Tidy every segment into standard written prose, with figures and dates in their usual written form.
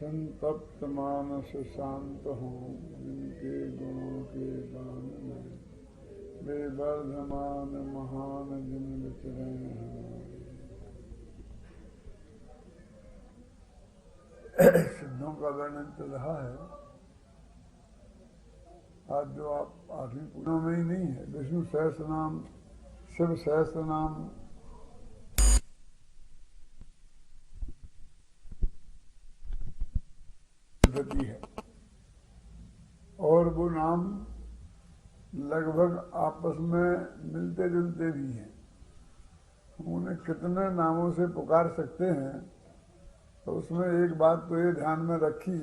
संतप्त मानस शांत हो, जिनके गुणों के गान में वे वर्धमान महान जिन विचरण हमारे। सिद्धों का वर्णन चल रहा है। आज जो आप 8वीं पूजा में ही नहीं है, विष्णु सहस्त्र नाम, शिव सहस्त्र नाम, है और वो नाम लगभग आपस में मिलते जुलते भी हैं। उन्हें कितने नामों से पुकार सकते हैं, तो उसमें एक बात तो ये ध्यान में रखी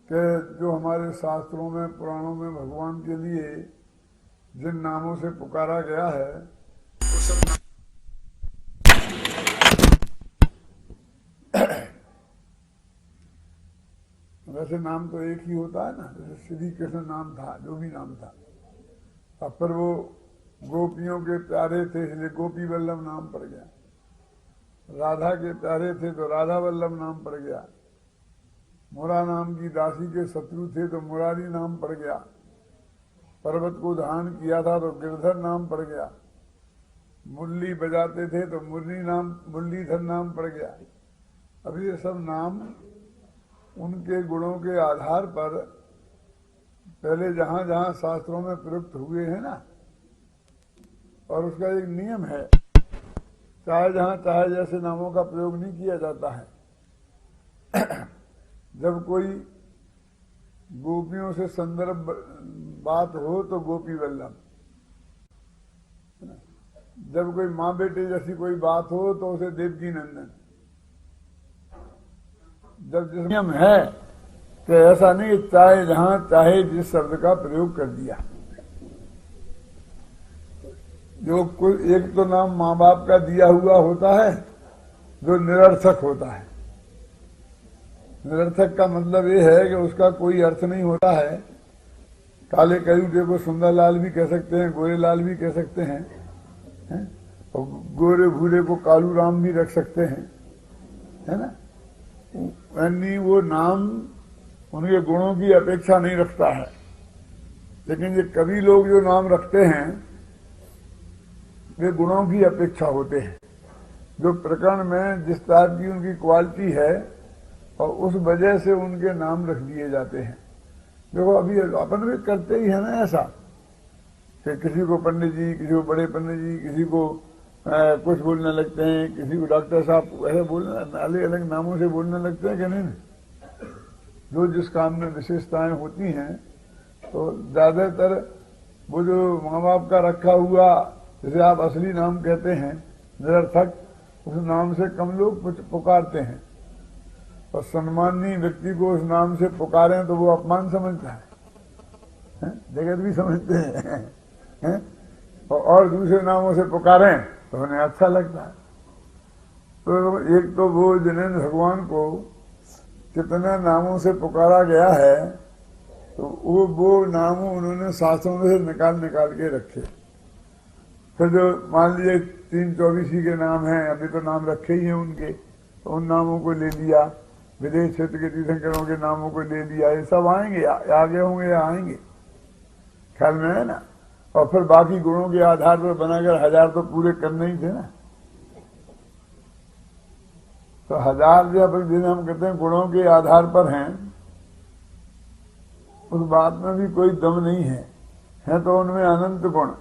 कि जो हमारे शास्त्रों में, पुराणों में भगवान के लिए जिन नामों से पुकारा गया है, वो सब वैसे नाम तो एक ही होता है ना। जैसे श्री कृष्ण नाम था, जो भी नाम था, अब पर वो गोपियों के प्यारे थे इसलिए गोपी वल्लभ नाम पड़ गया। राधा के प्यारे थे तो राधा वल्लभ नाम पड़ गया। मुरा नाम की दासी के शत्रु थे तो मुरारी नाम पड़ गया। पर्वत को धारण किया था तो गिरधर नाम पड़ गया। मुरली बजाते थे तो मुरलीधर नाम पड़ गया। अब ये सब नाम उनके गुणों के आधार पर पहले जहां जहां शास्त्रों में प्रयुक्त हुए हैं ना, और उसका एक नियम है, चाहे जहां चाहे जैसे नामों का प्रयोग नहीं किया जाता है। जब कोई गोपियों से संदर्भ बात हो तो गोपी वल्लभ, जब कोई माँ बेटे जैसी कोई बात हो तो उसे देवकी नंदन। जब जिस नियम है तो ऐसा नहीं चाहे जहां चाहे जिस शब्द का प्रयोग कर दिया। जो कोई एक तो नाम माँ बाप का दिया हुआ होता है जो निरर्थक होता है। निरर्थक का मतलब ये है कि उसका कोई अर्थ नहीं होता है। काले कयूटे को सुंदर लाल भी कह सकते हैं, गोरे लाल भी कह सकते हैं, और गोरे भूरे को कालू राम भी रख सकते हैं, है ना। यानी वो नाम उनके गुणों की अपेक्षा नहीं रखता है। लेकिन ये कवि लोग जो नाम रखते हैं वे गुणों की अपेक्षा होते हैं, जो प्रकरण में जिस टाइप की उनकी क्वालिटी है और उस वजह से उनके नाम रख दिए जाते हैं। देखो अभी अपन भी करते ही है ना ऐसा कि किसी को पंडित जी, किसी को बड़े पंडित जी, किसी को कुछ बोलने लगते हैं, किसी को डॉक्टर साहब, ऐसे बोलने अलग अलग नामों से बोलने लगते हैं कि नहीं। जो जिस काम में विशेषताएं होती हैं, तो ज्यादातर वो जो माँ बाप का रखा हुआ, जैसे आप असली नाम कहते हैं निरर्थक, उस नाम से कम लोग पुकारते हैं। और सम्माननीय व्यक्ति को उस नाम से पुकारें तो वो अपमान समझता है, जगत भी समझते हैं। और दूसरे नामों से पुकारें तो उन्हें अच्छा लगता है। तो एक तो वो जिन्हें भगवान को कितने नामों से पुकारा गया है, तो वो नाम उन्होंने शास्त्रों में से निकाल के रखे। फिर जो मान लीजिए 324 के नाम हैं, अभी तो नाम रखे ही हैं उनके, तो उन नामों को ले लिया। विदेश क्षेत्र के तीर्थंकरों के नामों को ले लिया। ये सब आएंगे, आगे होंगे या आएंगे, ख्याल में है ना। और फिर बाकी गुणों के आधार पर बनाकर 1000 तो पूरे करने ही थे ना। तो 1000 जिन्हें हम कहते हैं गुणों के आधार पर हैं, उस बात में भी कोई दम नहीं है तो उनमें अनंत गुण,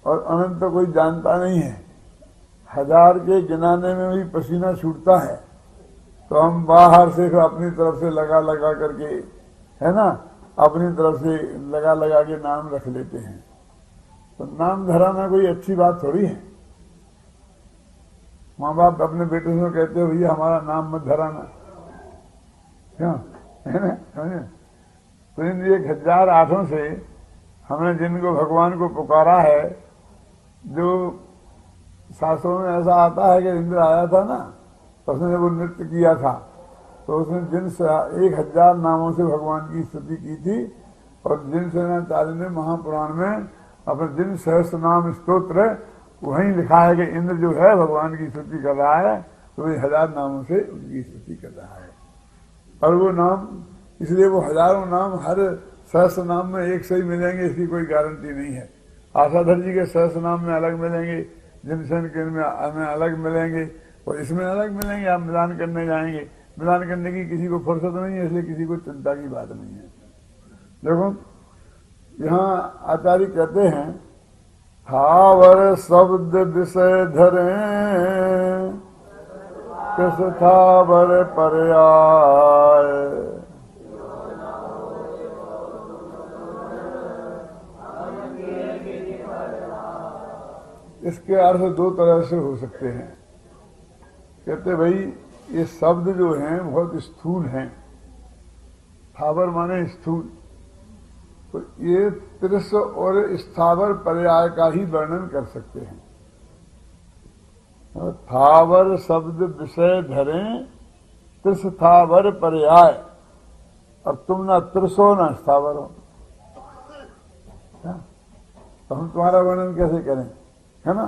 और अनंत तो कोई जानता नहीं है। 1000 के गिनाने में भी पसीना छूटता है, तो हम बाहर से अपनी तरफ से लगा करके, है ना, अपनी तरफ से लगा के नाम रख लेते हैं। तो नाम धराना कोई अच्छी बात थोड़ी है। माँ बाप अपने बेटे से कहते हो भैया हमारा नाम मत धराना, क्यों, है ना। तो इन 1008 से हमने जिनको भगवान को पुकारा है, जो शास्त्रों में ऐसा आता है कि इंद्र आया था ना, तो उसने वो नृत्य किया था, तो उसने जिन 1000 नामों से भगवान की स्तुति की थी, और जिन सेनाचार्य ने महापुराण में अपने जिन सहस्त्र नाम स्तोत्र, वहीं लिखा है कि इंद्र जो है भगवान की स्तुति कर रहा है, तो ये 1000 नामों से उनकी स्तुति कर रहा है। और वो नाम, इसलिए वो हजारों नाम हर सहस्त्र नाम में एक से ही मिलेंगे इसकी कोई गारंटी नहीं है। आशाधर जी के सहस्त्र नाम में अलग मिलेंगे, जिनसेन के में अलग मिलेंगे, और इसमें अलग मिलेंगे। आप मिलान करने जाएंगे, मिलान करने की किसी को फुर्सत नहीं है, इसलिए किसी को चिंता की बात नहीं है। देखो यहाँ आचार्य कहते हैं, थावर शब्द विषय धरे किस थावर पर्याय, इसके अर्थ दो तरह से हो सकते हैं। कहते भाई ये शब्द जो हैं बहुत स्थूल हैं, थावर माने स्थूल, तो ये त्रिस और स्थावर पर्याय का ही वर्णन कर सकते हैं। थावर शब्द विषय धरें त्रिस थावर पर्याय, और तुम ना त्रिसो ना स्थावर हो, तो हम तुम्हारा वर्णन कैसे करें, है ना।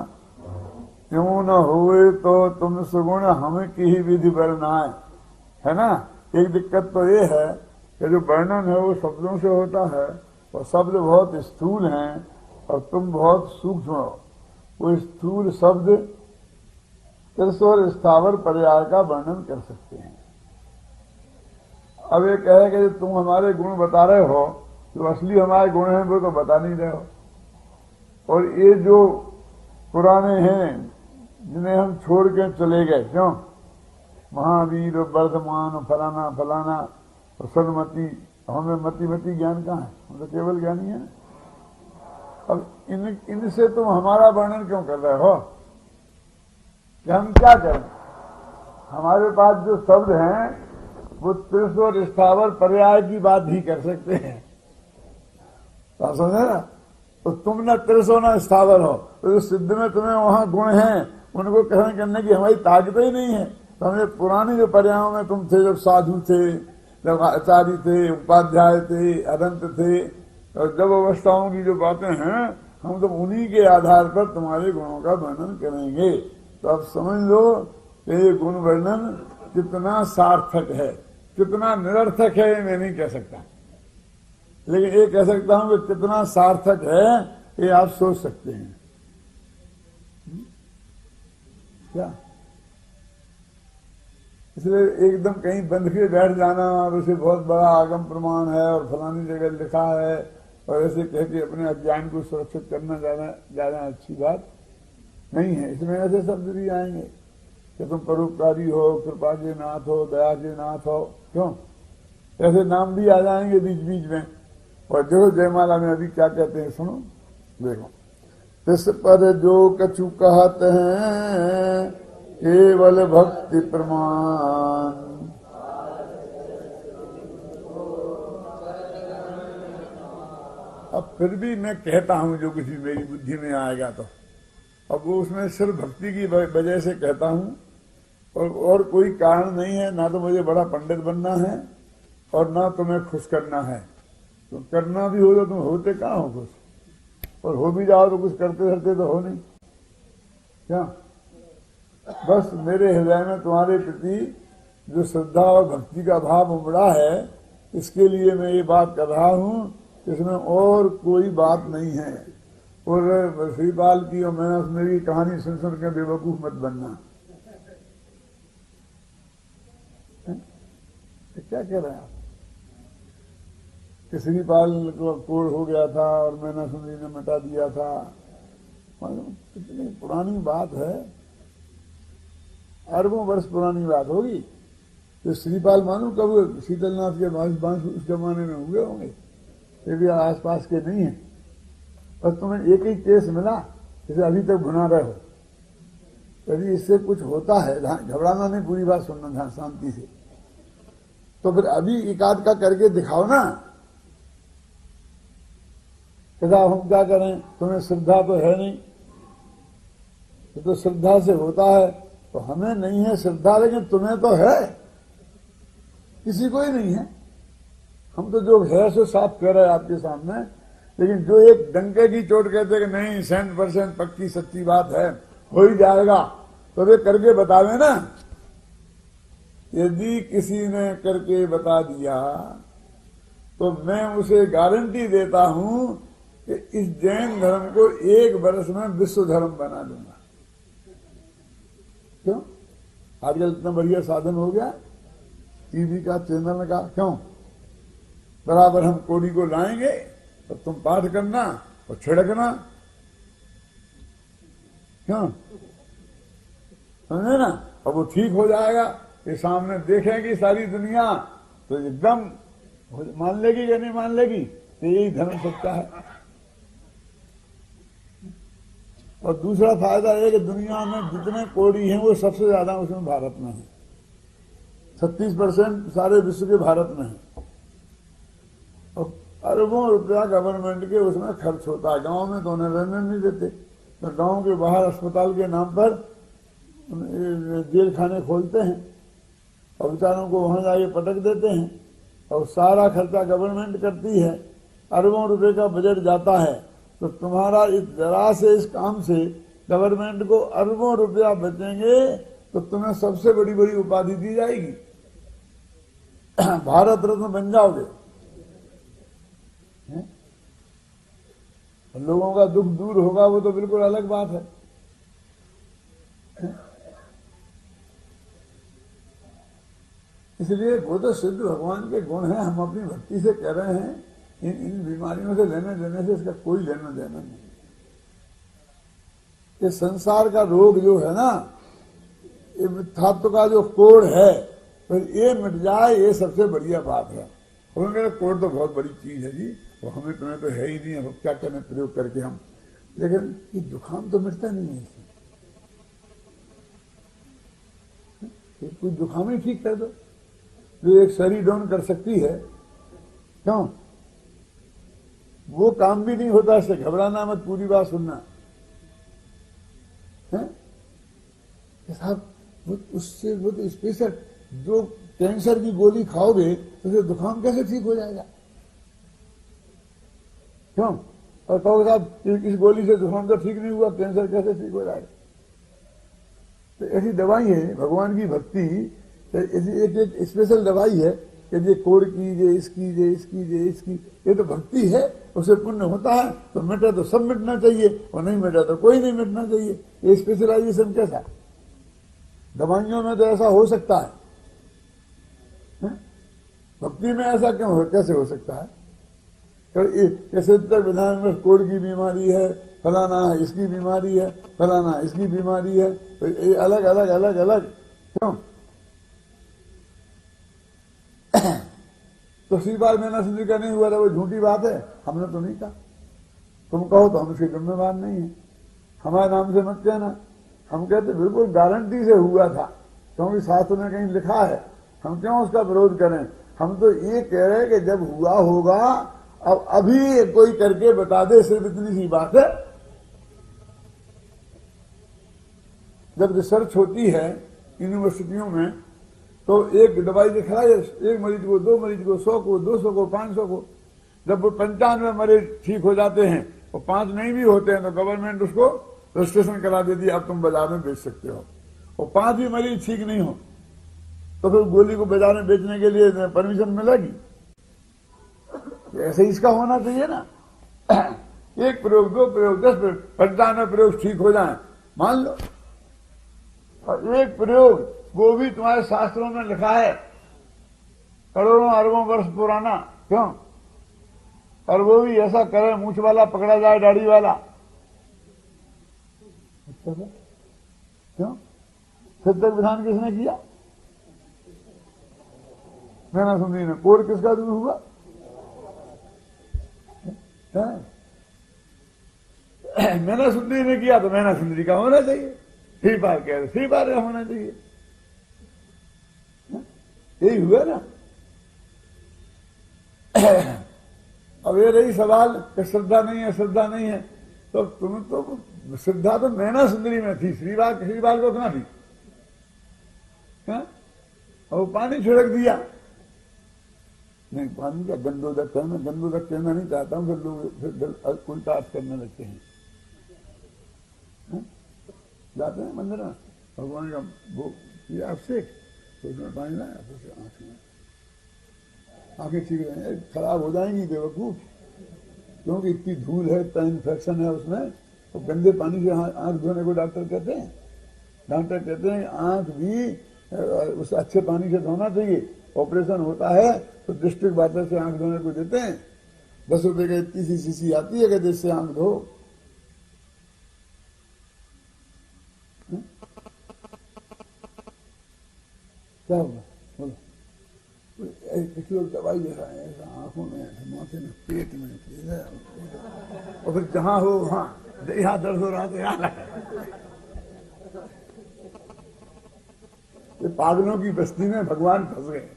क्यों न हुए तो तुम सुगुण हम की ही विधि वर्णाए, है ना। एक दिक्कत तो ये है कि जो वर्णन है वो शब्दों से होता है, और शब्द बहुत स्थूल हैं और तुम बहुत सूक्ष्म हो। वो स्थूल शब्द त्रिस्वर स्थावर पर्याय का वर्णन कर सकते हैं। अब ये कहे कि तुम हमारे गुण बता रहे हो, जो असली हमारे गुण हैं वो तो बता नहीं रहे हो, और ये जो पुराने हैं जिन्हें हम छोड़ के चले गए, क्यों, महावीर वर्धमान फलाना फलाना और सन्मति, हमें मति मति ज्ञान कहाँ है, हम तो केवल ज्ञानी है। अब इनसे तुम हमारा वर्णन क्यों कर रहे हो, कि हम क्या करें। हमारे पास जो शब्द हैं वो त्रिस और स्थावर पर्याय की बात ही कर सकते हैं, तो समझे ना। तो तुम न त्रिसो न स्थावर हो, तो जो सिद्ध में तुम्हें वहां गुण हैं उनको कहन करने की हमारी ताकत ही नहीं है। तो हमें पुराने जो पर्यायों में तुम थे, जब साधु थे, जब आचार्य थे, उपाध्याय थे, अनंत थे, और जब अवस्थाओं की जो बातें हैं, हम तो उन्हीं के आधार पर तुम्हारे गुणों का वर्णन करेंगे। तो अब समझ लो कि ये गुण वर्णन कितना सार्थक है, कितना निरर्थक है, ये मैं नहीं कह सकता, लेकिन ये कह सकता हूं कि कितना सार्थक है ये आप सोच सकते हैं। क्या इसलिए एकदम कहीं बंध के बैठ जाना और उसे बहुत बड़ा आगम प्रमाण है और फलानी जगह लिखा है और ऐसे कह के अपने अज्ञान को सुरक्षित करना ज्यादा अच्छी बात नहीं है। इसमें ऐसे शब्द भी आएंगे कि तुम परोपकारी हो, कृपा के नाथ हो, दया के नाथ हो, क्यों, ऐसे नाम भी आ जाएंगे बीच बीच में। और देखो जयमाला में अभी क्या कहते हैं, सुनो, देखो, इस पर जो कछु कहते हैं केवल भक्ति प्रमाण, अब फिर भी मैं कहता हूं जो कुछ मेरी बुद्धि में आएगा, तो अब वो उसमें सिर्फ भक्ति की वजह से कहता हूं और कोई कारण नहीं है। ना तो मुझे बड़ा पंडित बनना है और ना तुम्हें खुश करना है। तो करना भी हो तो तुम होते कहाँ हो खुश, और हो भी जाओ तो कुछ करते करते तो हो नहीं। क्या बस मेरे हृदय में तुम्हारे प्रति जो श्रद्धा और भक्ति का भाव उमड़ा है, इसके लिए मैं ये बात कर रहा हूं, इसमें और कोई बात नहीं है। और श्रीपाल की और मैंने मेरी कहानी सुन सुन के बेवकूफ मत बनना। क्या कह रहे हैं आप कि श्रीपाल को कोड़ हो गया था और मैंने सुंदरी ने मिटा दिया था, कितनी पुरानी बात है, अरबों वर्ष पुरानी बात होगी। तो श्रीपाल मालूम कब शीतलनाथ के बांस उस जमाने में हुए होंगे, ये भी आसपास के नहीं है। और तुम्हें एक ही केस मिला जिसे अभी तक भुना रहे हो, यदि इससे कुछ होता है, घबराना नहीं, पूरी बात सुनना शांति से, तो फिर अभी एकाध का करके दिखाओ ना। कहता हम क्या करें, तुम्हें श्रद्धा तो है नहीं, तो श्रद्धा से होता है, तो हमें नहीं है श्रद्धा, लेकिन तुम्हें तो है, किसी को ही नहीं है। हम तो जो है सो साफ कह रहे हैं आपके सामने, लेकिन जो एक डंके की चोट कहते कि नहीं 100% पक्की सच्ची बात है, हो ही जाएगा, तो वे करके बतावे ना, यदि किसी ने करके बता दिया तो मैं उसे गारंटी देता हूं कि इस जैन धर्म को 1 वर्ष में विश्व धर्म बना दूंगा। क्यों? आजकल इतना बढ़िया साधन हो गया टीवी का, चैनल का। क्यों? बराबर हम कोड़ी को लाएंगे तो तुम पाठ करना और छिड़कना। क्यों? समझे ना? और वो ठीक हो जाएगा। ये सामने देखेगी सारी दुनिया तो एकदम मान लेगी या नहीं मान लेगी? तो यही धर्म सच्चा है। और दूसरा फायदा है कि दुनिया में जितने कोड़ी हैं वो सबसे ज्यादा उसमें भारत में है। 36% सारे विश्व के भारत में है। और अरबों रुपया गवर्नमेंट के उसमें खर्च होता है। गांव में तो उन्हें रहने नहीं देते, तो गांव के बाहर अस्पताल के नाम पर जेल खाने खोलते हैं और बेचारों को वहां जाके पटक देते हैं और सारा खर्चा गवर्नमेंट करती है। अरबों रुपए का बजट जाता है। तो तुम्हारा इस जरा से इस काम से गवर्नमेंट को अरबों रुपया बचेंगे तो तुम्हें सबसे बड़ी बड़ी उपाधि दी जाएगी। भारत रत्न बन जाओगे। लोगों का दुख दूर होगा वो तो बिल्कुल अलग बात है। इसलिए वो तो सिद्ध भगवान के गुण हैं। हम अपनी भक्ति से कह रहे हैं इन बीमारियों से लेने देने से इसका कोई लेना देना नहीं। ये संसार का रोग जो है ना, ये मिथ्यात्व का जो कोड़ है, फिर ये मिट जाए ये सबसे बढ़िया बात है। और मेरा कोड़ तो बहुत बड़ी चीज है जी, वो हमें तुम्हें तो है ही नहीं। अब क्या करने प्रयोग करके हम, लेकिन ये जुकाम तो मिटता नहीं है इससे। कोई जुकाम ही ठीक कर दो जो एक सरीडोन कर सकती है। क्यों? वो काम भी नहीं होता। इससे घबराना मत, पूरी बात सुनना है साहब। वो उससे वो तो स्पेशल जो कैंसर की गोली खाओगे तो फिर जुकाम कैसे ठीक हो जाएगा? क्यों? और कहोगे साहब इस गोली से जुकाम तो ठीक नहीं हुआ, कैंसर कैसे ठीक हो जाएगा? तो ऐसी दवाई है भगवान की भक्ति। एक एक स्पेशल दवाई है कि ये कोड़ कीजिए, इसकी जे इसकी जे इसकी। ये तो भक्ति है, उससे पुण्य होता है। तो मिटा तो सब मिटना चाहिए और नहीं मिटा तो कोई नहीं मिटना चाहिए। ये स्पेशलाइजेशन कैसा? दवाइयों में तो ऐसा हो सकता है, भक्ति में ऐसा क्यों हो, कैसे हो सकता है? कैसे तक विधान में कोड़ की बीमारी है, फलाना इसकी बीमारी है, फलाना इसकी बीमारी है, तो ये अलग अलग अलग अलग क्यों? तो श्रीपाल मीना सिंह जी का नहीं हुआ था, वो झूठी बात है। हमने तो नहीं कहा। तुम कहो तो हम उसकी जिम्मेवार नहीं है। हमारे नाम से मत कहना। हम कहते बिल्कुल गारंटी से हुआ था, क्योंकि शास्त्र में कहीं लिखा है। हम क्यों उसका विरोध करें? हम तो ये कह रहे हैं कि जब हुआ होगा, अब अभी कोई करके बता दे, सिर्फ इतनी सी बात है। जब रिसर्च होती है यूनिवर्सिटियों में तो एक दवाई दिखाई, एक मरीज को, 2 मरीज को, 100 को, 200 को, 500 को। जब वो 95 मरीज ठीक हो जाते हैं और 5 नहीं भी होते हैं तो गवर्नमेंट उसको रजिस्ट्रेशन करा देती है, अब तुम बाजार में बेच सकते हो। और 5 भी मरीज ठीक नहीं हो तो फिर गोली को बाजार में बेचने के लिए परमिशन मिलेगी? ऐसे इसका होना चाहिए ना। 1 प्रयोग, 2 प्रयोग, 10 प्रयोग, 95 प्रयोग ठीक हो जाए मान लो, और 1 प्रयोग वो भी तुम्हारे शास्त्रों में लिखा है, करोड़ों अरबों वर्ष पुराना। क्यों? और वो भी ऐसा करे, मूछ वाला पकड़ा जाए दाढ़ी वाला। क्यों? सिद्धक विधान किसने किया? मीना सुंदरी ने। कोड़ किसका दूर हुआ? मीना सुंदरी ने किया तो मीना सुंदरी का होना चाहिए। श्रीपाल कह रहे श्रीपाल का होना चाहिए। यही हुआ ना। अब ये रही सवाल कि श्रद्धा नहीं है, श्रद्धा नहीं है, तो तुम तो श्रद्धा तो मीना सुंदरी में थी, श्रीपाल को कहां थी? और वो पानी छिड़क दिया। नहीं, पानी का गंदोदक है। मैं गंदोदक कहना नहीं चाहता हूं, फिर लोग उल्टा अर्थ करने लगते हैं। जाते हैं मंदिर में, भगवान का वो किया अभिषेक, तो उसमें पानी लाया, तो उसे आँख में, आंखें ठीक रहेंगे, खराब हो जाएंगी बेवकूफ, क्योंकि इतनी धूल है, इतना इन्फेक्शन है उसमें, तो गंदे पानी से आंख धोने को डॉक्टर कहते हैं। डॉक्टर कहते हैं आंख भी उस अच्छे पानी से धोना चाहिए। ऑपरेशन होता है तो डिस्ट्रिक्ट वाटर से आंख धोने को देते हैं, 10 रुपए की इतनी सी शीशी आती है कि जिससे आंख धो। क्या होगा बोलो? कुछ लोग दवाई दे रहा है, ऐसा आंखों में, माथे में, पेट में, और फिर जहां हो वहां, यहाँ दर्द हो रहा तो यहाँ ये पागलों की बस्ती में भगवान फंस गए।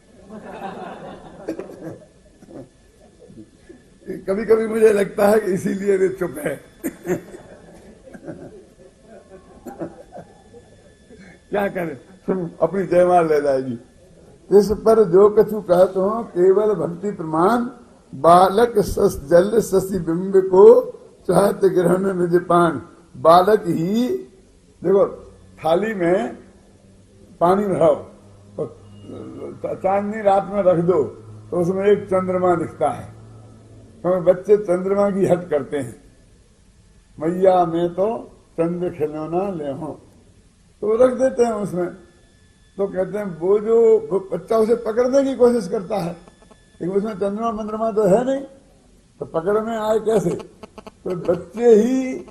कभी कभी मुझे लगता है कि इसीलिए वे चुप है। क्या करें, तुम अपनी जयमाल ले जाएगी। इस पर जो कछु कहत हो केवल भक्ति प्रमाण, बालक सस जल शशि बिंब को चाहत ग्रहण निज पान। बालक ही देखो, थाली में पानी भराओ तो चांदनी रात में रख दो तो उसमें एक चंद्रमा दिखता है, तो बच्चे चंद्रमा की हट करते हैं, मैया मैं तो चंद्र खिलौना ले हो, तो रख देते हैं उसमें। तो कहते हैं वो जो बच्चा उसे पकड़ने की कोशिश करता है, लेकिन उसमें चंद्रमा मंद्रमा तो है नहीं, तो पकड़ में आए कैसे? तो बच्चे ही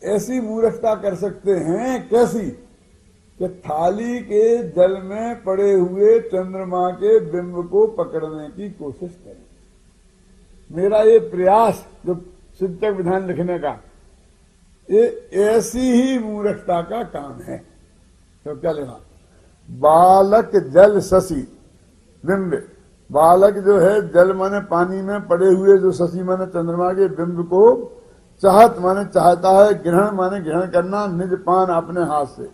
ऐसी मूर्खता कर सकते हैं, कैसी कि थाली के जल में पड़े हुए चंद्रमा के बिंब को पकड़ने की कोशिश करें। मेरा ये प्रयास जो शिक्षक विधान लिखने का, ये ऐसी ही मूर्खता का काम है। तो क्या लिखा? बालक जल शशि बिंब, बालक जो है जल माने पानी में पड़े हुए जो शशि माने चंद्रमा के बिंब को चाहत माने चाहता है, ग्रहण माने ग्रहण करना, निज पान अपने हाथ से,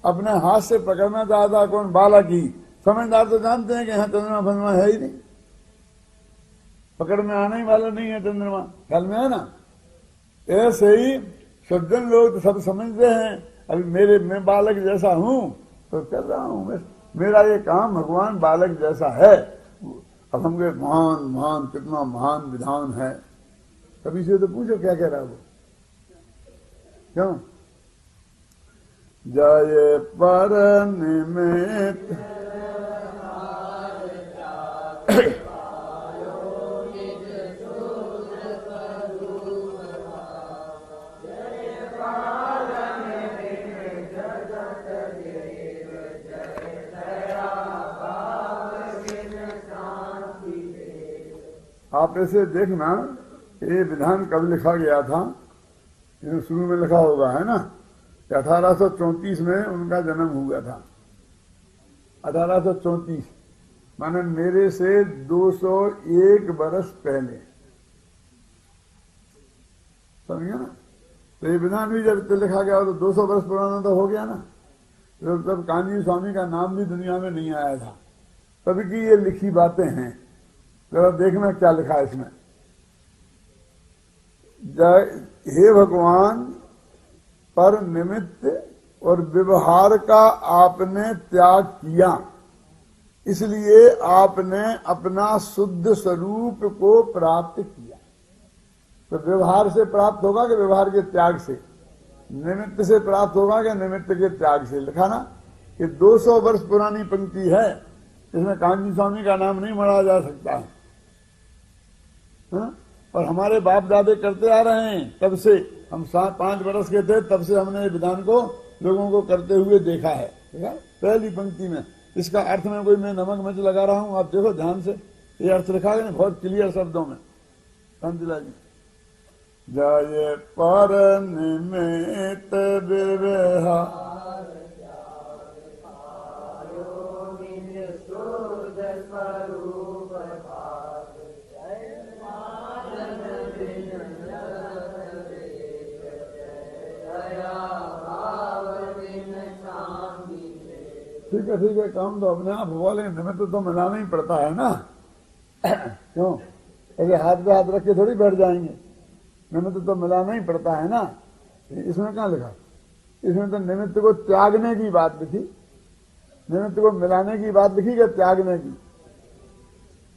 अपने हाथ से पकड़ना चाहता। कौन? बालक ही। समझदार तो जानते हैं कि यहाँ चंद्रमा फंद्रमा है ही नहीं, पकड़ में आने ही वाला नहीं है चंद्रमा, ख्याल में है ना। ऐसे ही सज्जन लोग तो सब समझते हैं, अभी मैं बालक जैसा हूं तो कर रहा हूं, मेरा ये काम भगवान बालक जैसा है। अब हम कहे महान महान, कितना महान विधान है। कभी से तो पूछो क्या कह रहा है वो, क्यों? जय पर निमित आप ऐसे देखना, ये विधान कब लिखा गया था? शुरू में लिखा होगा, है ना, 1834 में उनका जन्म हुआ था। 1834 माने मेरे से 201 बरस पहले, समझिए ना। तो ये विधान भी जब लिखा गया तो 200 बरस पुराना तो हो गया ना। तो तब कान्जी स्वामी का नाम भी दुनिया में नहीं आया था, तभी की ये लिखी बातें हैं। जरा देखना क्या लिखा है इसमें। जय हे भगवान, पर निमित्त और व्यवहार का आपने त्याग किया, इसलिए आपने अपना शुद्ध स्वरूप को प्राप्त किया। तो व्यवहार से प्राप्त होगा कि व्यवहार के त्याग से? निमित्त से प्राप्त होगा कि निमित्त के त्याग से? लिखा ना, ये 200 वर्ष पुरानी पंक्ति है, इसमें कान्जी स्वामी का नाम नहीं मढ़ा जा सकता है। और हमारे बाप दादे करते आ रहे हैं, तब से हम 5 वर्ष के थे तब से हमने ये विधान को लोगों को करते हुए देखा है। पहली पंक्ति में इसका अर्थ में कोई मैं नमक मिर्च लगा रहा हूं, आप देखो ध्यान से, ये अर्थ लिखा है बहुत क्लियर शब्दों में। कांतिलाल जी, जय पर निमित्त विवेहा ठीक है, काम तो अपने आप हुआ, लेकिन निमित्त तो मिलाना ही पड़ता है ना। क्यों? ऐसे हाथ पे हाथ रख के थोड़ी बैठ जाएंगे, निमित्त तो मिलाना ही पड़ता है ना। इसमें क्या लिखा? इसमें तो निमित्त को त्यागने की बात भी थी। मैंने तुमको मिलाने की बात लिखी कि त्यागने की?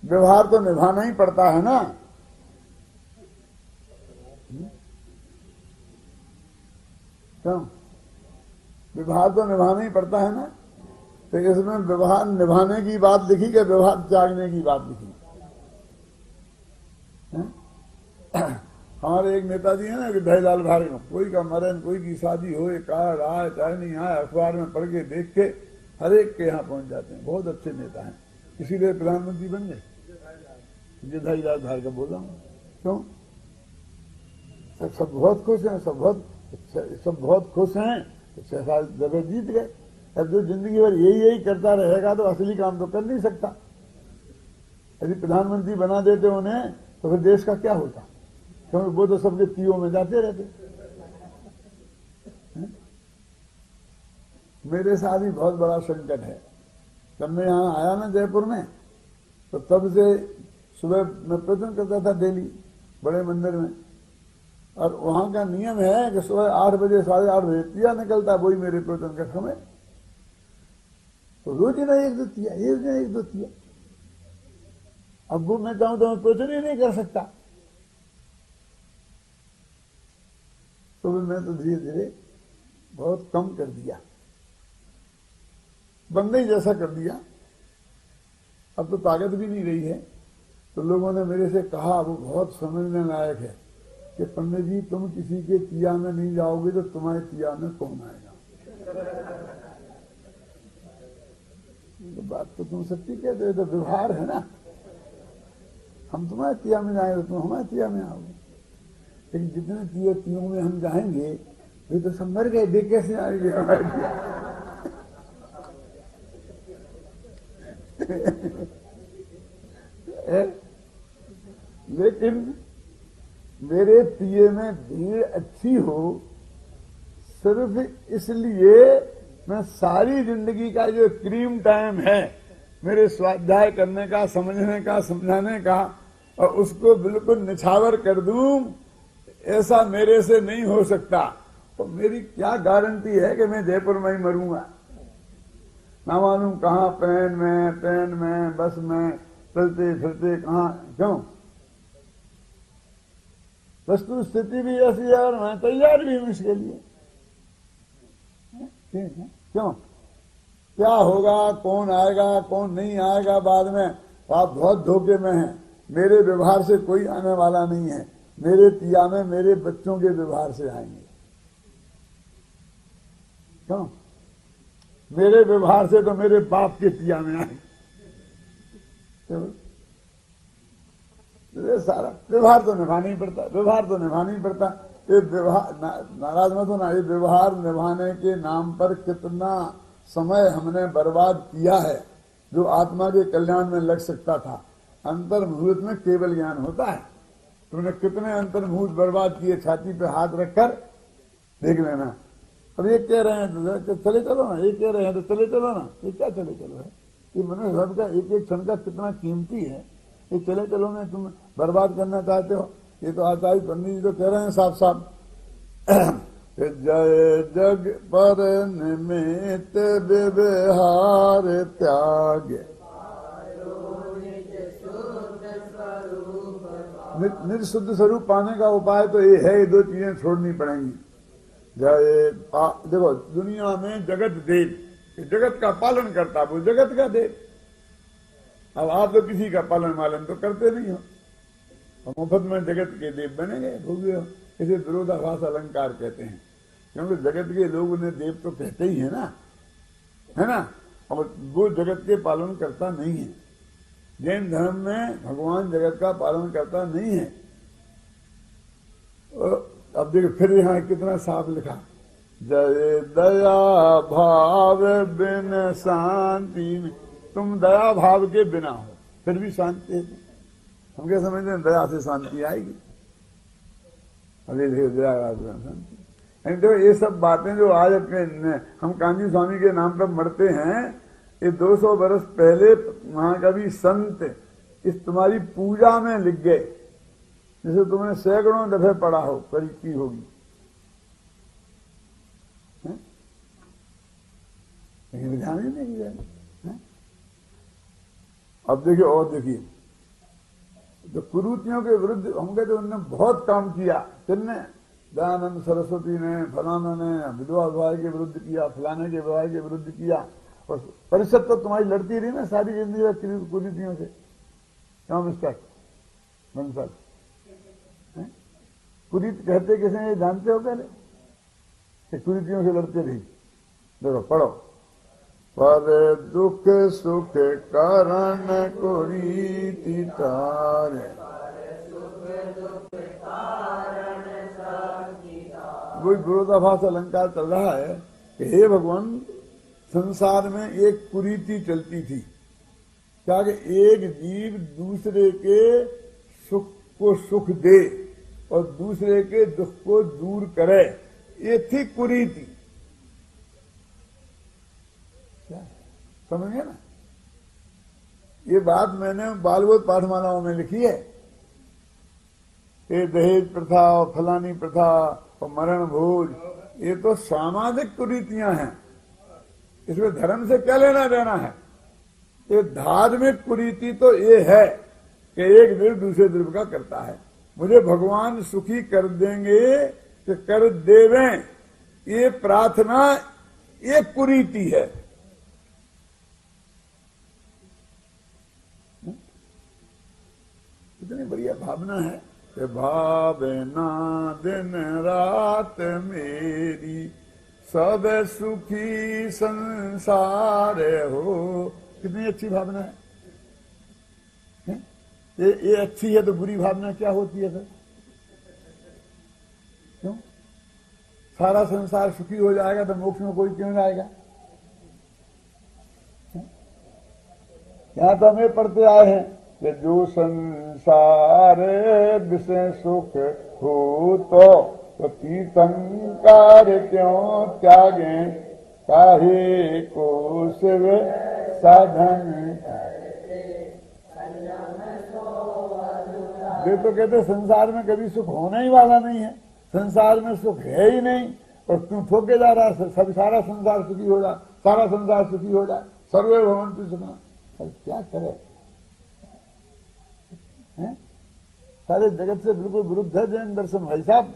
व्यवहार तो निभाना ही पड़ता है ना। क्यों? व्यवहार तो निभाना ही पड़ता है ना। तो इसमें व्यवहार निभाने की बात लिखी कि व्यवहार त्यागने की बात लिखी? हमारे एक नेताजी है ना कि दहीलाल भार्गव, कोई का मरण, कोई की शादी हो, कार आए चाहे नहीं आए, अखबार में पढ़ के देख के हर एक के यहाँ पहुंच जाते हैं। बहुत अच्छे नेता हैं, इसीलिए प्रधानमंत्री बन गए। दहीलाल भार्गव बोला हूँ। क्यों? सब बहुत खुश हैं, सब बहुत खुश हैं। 6 साल जगह जीत गए। अब जो जिंदगी भर यही करता रहेगा तो असली काम तो कर नहीं सकता। यदि प्रधानमंत्री बना देते उन्हें तो फिर देश का क्या होता? क्योंकि वो तो सबके तीओं में जाते रहते। मेरे साथ ही बहुत बड़ा संकट है। जब मैं यहाँ आया ना जयपुर में, तो तब से सुबह मैं प्रवचन करता था डेली बड़े मंदिर में, और वहां का नियम है कि सुबह 8 बजे 8:30 बजे तिया निकलता, वही मेरे प्रवचन का समय। तो रोज ही ना एक दो तिया। अब वो मैं चाहूं तो मैं प्रवचन ही नहीं कर सकता। तो मैं तो धीरे धीरे बहुत कम कर दिया, बंदे जैसा कर दिया। अब तो ताकत भी नहीं रही है। तो लोगों ने मेरे से कहा, वो बहुत समझने लायक है, कि पंडित जी तुम किसी के तिया में नहीं जाओगे तो तुम्हारे तिया में कौन आएगा? तो बात तो तुम सच्ची कहते हो, तो व्यवहार है ना। हम तुम्हारे तिया में जाएंगे तो तुम हमारे तिया में आओगे। लेकिन जितने तियों में हम जाएंगे वे तो सब मर गए, देख कैसे आएंगे हमारे तिया? लेकिन मेरे तिये में भीड़ अच्छी हो, सिर्फ इसलिए मैं सारी जिंदगी का जो क्रीम टाइम है मेरे स्वाध्याय करने का, समझने का, समझाने का, और उसको बिल्कुल निछावर कर दूं, ऐसा मेरे से नहीं हो सकता। तो मेरी क्या गारंटी है कि मैं जयपुर में ही मरूंगा? ना मालूम कहाँ, ट्रेन में, बस में, चलते फिरते कहाँ। क्यों? वस्तु स्थिति भी ऐसी है और मैं तैयार भी हूं इसके लिए। क्यों? क्या होगा, कौन आएगा, कौन नहीं आएगा बाद में, आप बहुत धोखे में हैं। मेरे व्यवहार से कोई आने वाला नहीं है। मेरे तिया में मेरे बच्चों के व्यवहार से आएंगे। क्यों? मेरे व्यवहार से तो मेरे बाप के तिया में आएंगे। सारा व्यवहार तो निभाना ही पड़ता। ये व्यवहार, नाराज मत होना, ये व्यवहार निभाने के नाम पर कितना समय हमने बर्बाद किया है, जो आत्मा के कल्याण में लग सकता था। अंतर्मुहूर्त में केवल ज्ञान होता है। तुमने कितने अंतर्मुहूर्त बर्बाद किए, छाती पे हाथ रखकर देख लेना। अब ये कह रहे हैं तो चले चलो ना, ये कह रहे हैं तो चले चलो ना। ये क्या चले चलो है? ये मनुष्य धर्म का एक एक क्षण का कितना कीमती है। ये चले चलो में तुम बर्बाद करना चाहते हो। ये तो आचार्य पंडित जी तो कह रहे हैं साफ साफ, जय जग पर निमित्त व्यवहार त्याग, निर्शुद्ध स्वरूप पाने का उपाय तो ये है, ये 2 चीजें छोड़नी पड़ेंगी। देखो दुनिया में जगत देव, जगत का पालन करता, वो जगत का देव। अब आप तो किसी का पालन वालन तो करते नहीं हो, और मुफ्त में जगत के देव बने गए, भोगे हो। इसे विरोधाभास अलंकार कहते हैं, क्योंकि जगत के लोग उन्हें देव तो कहते ही है ना, और वो जगत के पालन करता नहीं है। जैन धर्म में भगवान जगत का पालन करता नहीं है। अब देखो फिर यहाँ कितना साफ लिखा, जय दया भाव बिन शांति। तुम दया भाव के बिना हो फिर भी शांति है। हम क्या समझते हैं दया से शांति आएगी? अरे दया शांति। देखो ये सब बातें जो आज अपने हम कांजी स्वामी के नाम पर मरते हैं, ये 200 वर्ष पहले महाकवि संत इस तुम्हारी पूजा में लिख गए, जिसे तुमने सैकड़ों दफे पढ़ा हो, करीब की होगी। लेकिन ध्यान ही नहीं दिया है? अब देखिए, और देखिए, तो कुरीतियों के विरुद्ध हम कहते उनने बहुत काम किया। किसने? दयानंद सरस्वती ने, फलाना ने विधवा विवाह के विरुद्ध किया, फलाने के विवाह के विरुद्ध किया। और परिषद तो तुम्हारी लड़ती रही ना सारी जिंदगी कुरीतियों से। क्यों मिस्टर बंसल? कुरीत कहते किसे, ये जानते हो पहले कि कुरीतियों से लड़ते रही? देखो पढ़ो, पर दुख सुख कारण कुरीति तारे। वही विरोधाभास अलंकार चल रहा है कि हे भगवान, संसार में एक कुरीति चलती थी, क्या कि एक जीव दूसरे के सुख को सुख दे और दूसरे के दुख को दूर करे, ये थी कुरीति। समझ गए ना? ये बात मैंने बालवोध पाठमालाओं में लिखी है। ये दहेज प्रथा और फलानी प्रथा और मरण भोज, ये तो सामाजिक कुरीतियां हैं। इसमें धर्म से क्या लेना देना है? ये धार्मिक कुरीति तो ये है कि एक द्रव्य दूसरे द्रव्य का करता है। मुझे भगवान सुखी कर देंगे कि कर देवें, ये प्रार्थना एक कुरीति है। इतनी बढ़िया भावना है कि भावे ना दिन रात मेरी, सब सुखी संसार हो। कितनी अच्छी भावना है? ये अच्छी है तो बुरी भावना क्या होती है फिर? क्यों? सारा संसार सुखी हो जाएगा तो मोक्ष में कोई क्यों जाएगा? यहां तो हमें पढ़ते आए हैं कि जो संसार विषय सुख हो तो तीर्थंकार क्यों त्यागे, काहे को शिव साधन। वे तो कहते संसार में कभी सुख होने ही वाला नहीं है, संसार में सुख है ही नहीं, और तू ठोके जा रहा है सब सारा संसार सुखी हो जाए, सारा संसार सुखी हो जाए, सर्वे भवन्तु सुखिनः। क्या करे? सारे जगत से बिल्कुल विरुद्ध है जैन दर्शन। भाई साहब,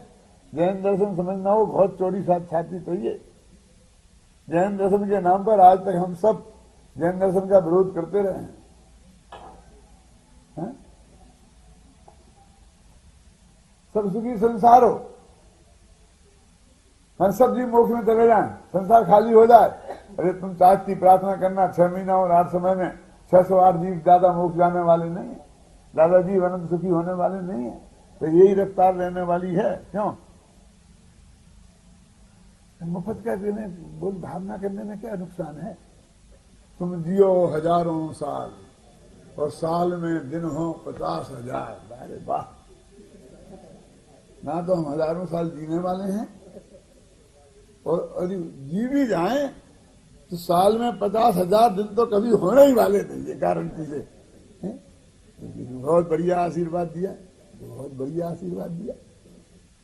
जैन दर्शन समझना हो बहुत चौड़ी छाती चाहिए। जैन दर्शन के नाम पर आज तक हम सब जैन दर्शन का विरोध करते रहे हैं। सब सुखी संसार हो, हम सब जी मोक्ष में चले जाएं, संसार खाली हो जाए। अरे तुम चाहती प्रार्थना करना 6 महीना और 8 समय में 608 जीव ज्यादा मोक्ष जाने वाले नहीं है, दादाजी अनंत सुखी होने वाले नहीं है, तो यही रफ्तार रहने वाली है। क्यों? मुफ्त का देने बोल भावना करने में क्या नुकसान है? तुम जियो हजारों साल और साल में दिन हो 50,000। अरे वाह, ना तो हम हजारों साल जीने वाले हैं, और जी भी जाए तो साल में 50,000 दिन तो कभी होने ही वाले नहीं। ये गारंटी से बहुत बढ़िया आशीर्वाद दिया, बहुत बढ़िया आशीर्वाद दिया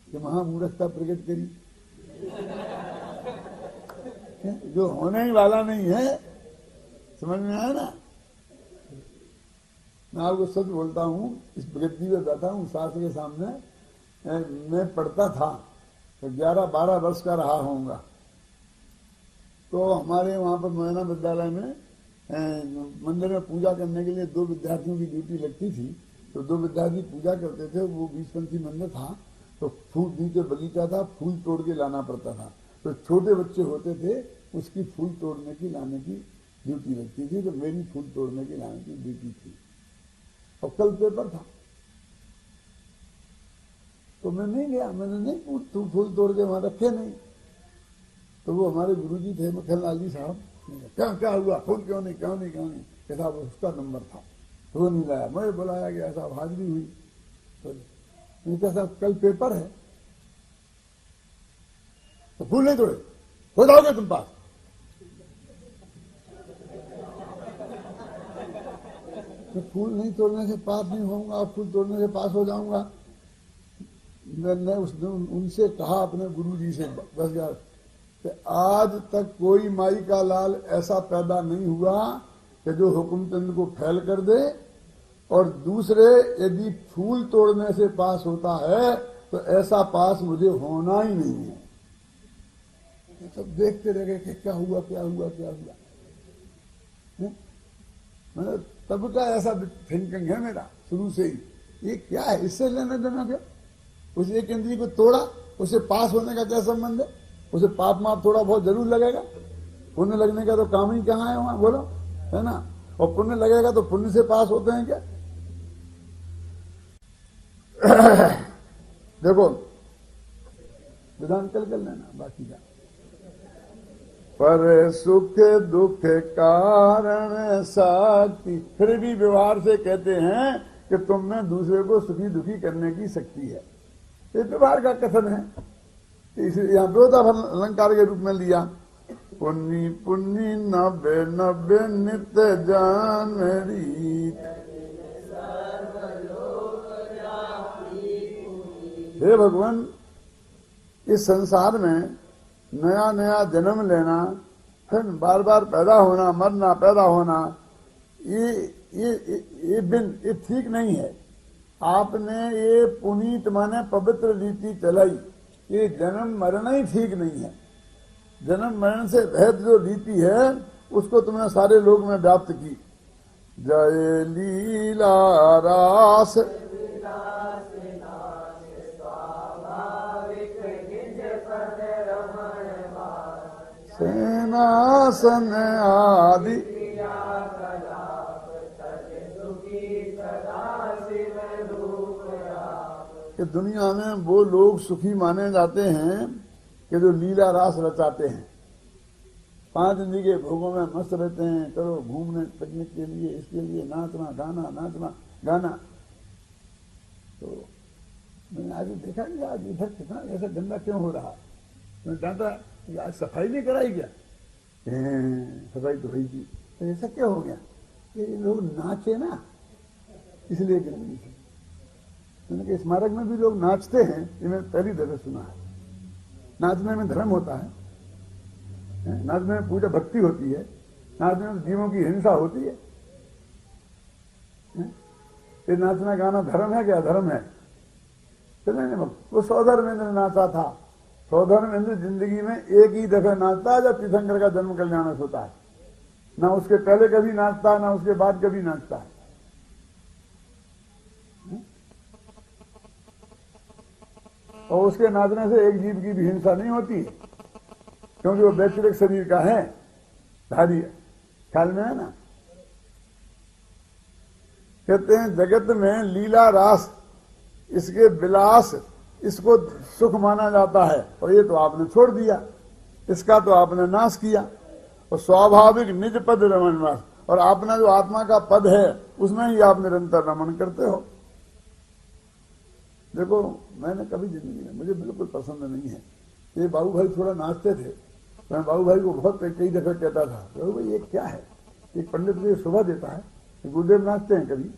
कि महामूर्खता प्रकट करी। जो होने ही वाला नहीं है, समझ में आया ना? मैं आपको सच बोलता हूं, इस प्रगति में बैठा हूं शास्त्र के सामने। मैं पढ़ता था तो 11-12 वर्ष का रहा होऊंगा, तो हमारे वहां पर मोहना विद्यालय में मंदिर में पूजा करने के लिए 2 विद्यार्थियों की ड्यूटी लगती थी। तो 2 विद्यार्थी पूजा करते थे, वो 20-25 मंदिर था, तो फूल नीचे बगीचा था, फूल तोड़ के लाना पड़ता था। तो छोटे बच्चे होते थे, उसकी फूल तोड़ने की लाने की ड्यूटी लगती थी, तो मेरी फूल तोड़ने की लाने की ड्यूटी थी। और कल पेपर था तो मैं नहीं गया, मैंने नहीं फूल तोड़ के वहां रखे नहीं। तो वो हमारे गुरुजी थे मक्खनलाल जी साहब, क्या हुआ, फूल क्यों नहीं कहता उसका नंबर था, तो वो नहीं लाया। मैं बुलाया गया, साहब हाजिरी हुई, तो कहता कल पेपर है तो फूल नहीं तोड़े, हो जाओगे तुम पास। तो फूल नहीं तोड़ने से पास नहीं होऊंगा, फूल तोड़ने से पास हो जाऊंगा। मैंने उस दिन उनसे कहा अपने गुरुजी से 10,000 कि आज तक कोई माई का लाल ऐसा पैदा नहीं हुआ कि जो हुकुमचंद को फैल कर दे, और दूसरे यदि फूल तोड़ने से पास होता है तो ऐसा पास मुझे होना ही नहीं है। सब देखते रह गए कि क्या हुआ क्या हुआ क्या हुआ। मतलब तब का ऐसा थिंकिंग है मेरा शुरू से ही, ये क्या है, इससे लेने देना क्या। उस एक इंद्री को तोड़ा, उसे पास होने का क्या संबंध है। उसे पाप माप थोड़ा बहुत जरूर लगेगा, पुण्य लगने का तो काम ही कहाँ है वहां, बोलो, है ना। और पुण्य लगेगा तो पुण्य से पास होते हैं क्या। देखो विधान कल लेना बाकी का। पर सुख दुख कारण शक्ति, फिर भी व्यवहार से कहते हैं कि तुम में दूसरे को सुखी दुखी करने की शक्ति है। ये व्यवहार का कथन है, इसलिए यहां विरोधाभास अलंकार के रूप में लिया। पुण्य पुण्य नब्बे नब्बे नित्य जान रीत, हे भगवान, इस संसार में नया नया जन्म लेना, फिर बार बार पैदा होना, मरना, पैदा होना, ये ठीक नहीं है। आपने ये पुनीत माने पवित्र रीति चलाई, ये जन्म मरना ही ठीक नहीं है। जन्म मरण से रहित जो रीति है उसको तुमने सारे लोग में व्याप्त की। जय लीला रास सेनासन आदि, कि दुनिया में वो लोग सुखी माने जाते हैं कि जो लीला रास रचाते हैं, 5 इंद्रिय के भोगों में मस्त रहते हैं। चलो घूमने पिकनिक के लिए, इसके लिए नाचना गाना, नाचना गाना। तो मैंने आज देखा कि आज इधर कितना ऐसा गंदा क्यों हो रहा। मैं जानता कि आज सफाई नहीं कराई क्या, सफाई तो हुई थी, तो ऐसा क्या हो गया कि लोग नाचे ना, इसलिए गंदगी थी। मैंने कहा स्मारक में भी लोग नाचते हैं, ये मैंने पहली दफे सुना है। नाचने में धर्म होता है, नाचने में पूजा भक्ति होती है, नाचने में जीवों की हिंसा होती है। ये नाचना गाना धर्म है क्या, धर्म है? चले वो सौधर्मेंद्र नाचा था। सौधर्मेंद्र जिंदगी में एक ही दफे नाचता है जब तीर्थंकर का जन्म कल्याणक होता है, ना उसके पहले कभी नाचता, ना उसके बाद कभी नाचता है। और उसके नाचने से एक जीव की भी हिंसा नहीं होती, क्योंकि वो वैश्विक शरीर का है, धारी है। ख्याल में है ना। कहते हैं जगत में लीला रास, इसके विलास, इसको सुख माना जाता है, और ये तो आपने छोड़ दिया, इसका तो आपने नाश किया। और स्वाभाविक निज पद रमन वास, और आपने जो आत्मा का पद है उसमें ही आप निरंतर रमन करते हो। देखो मैंने कभी जिंदगी में, मुझे बिल्कुल पसंद नहीं है। ये बाबू भाई थोड़ा नाचते थे, मैं बाबू भाई को बहुत कई दफे कहता था, बाबू भाई ये क्या है, एक पंडित को शोभा देता है, गुरुदेव नाचते हैं कभी।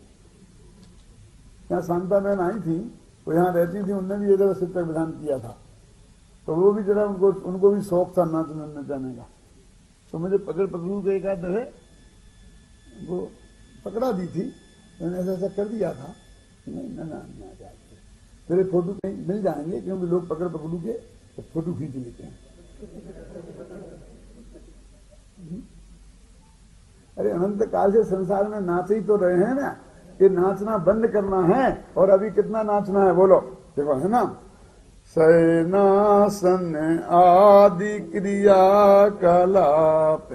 यहाँ शांता बहन आई थी, वो यहाँ रहती थी, उनने भी ये जगह शिक्षक विधान किया था, तो वो भी जरा उनको भी शौक था नाचने नचाने का। तो मुझे पकड़ पकड़ू के एक आध दफे वो पकड़ा दी थी, मैंने ऐसा ऐसा कर दिया था। नहीं ना ना ना, तेरे फोटो कहीं मिल जाएंगे, क्योंकि लोग पकड़ पकड़ू के तो फोटो खींच लेते हैं। अरे अनंत काल से संसार में नाच ही तो रहे हैं ना, कि नाचना बंद करना है। और अभी कितना नाचना है बोलो, देखो है ना। शयनासन आदि क्रिया कलाप,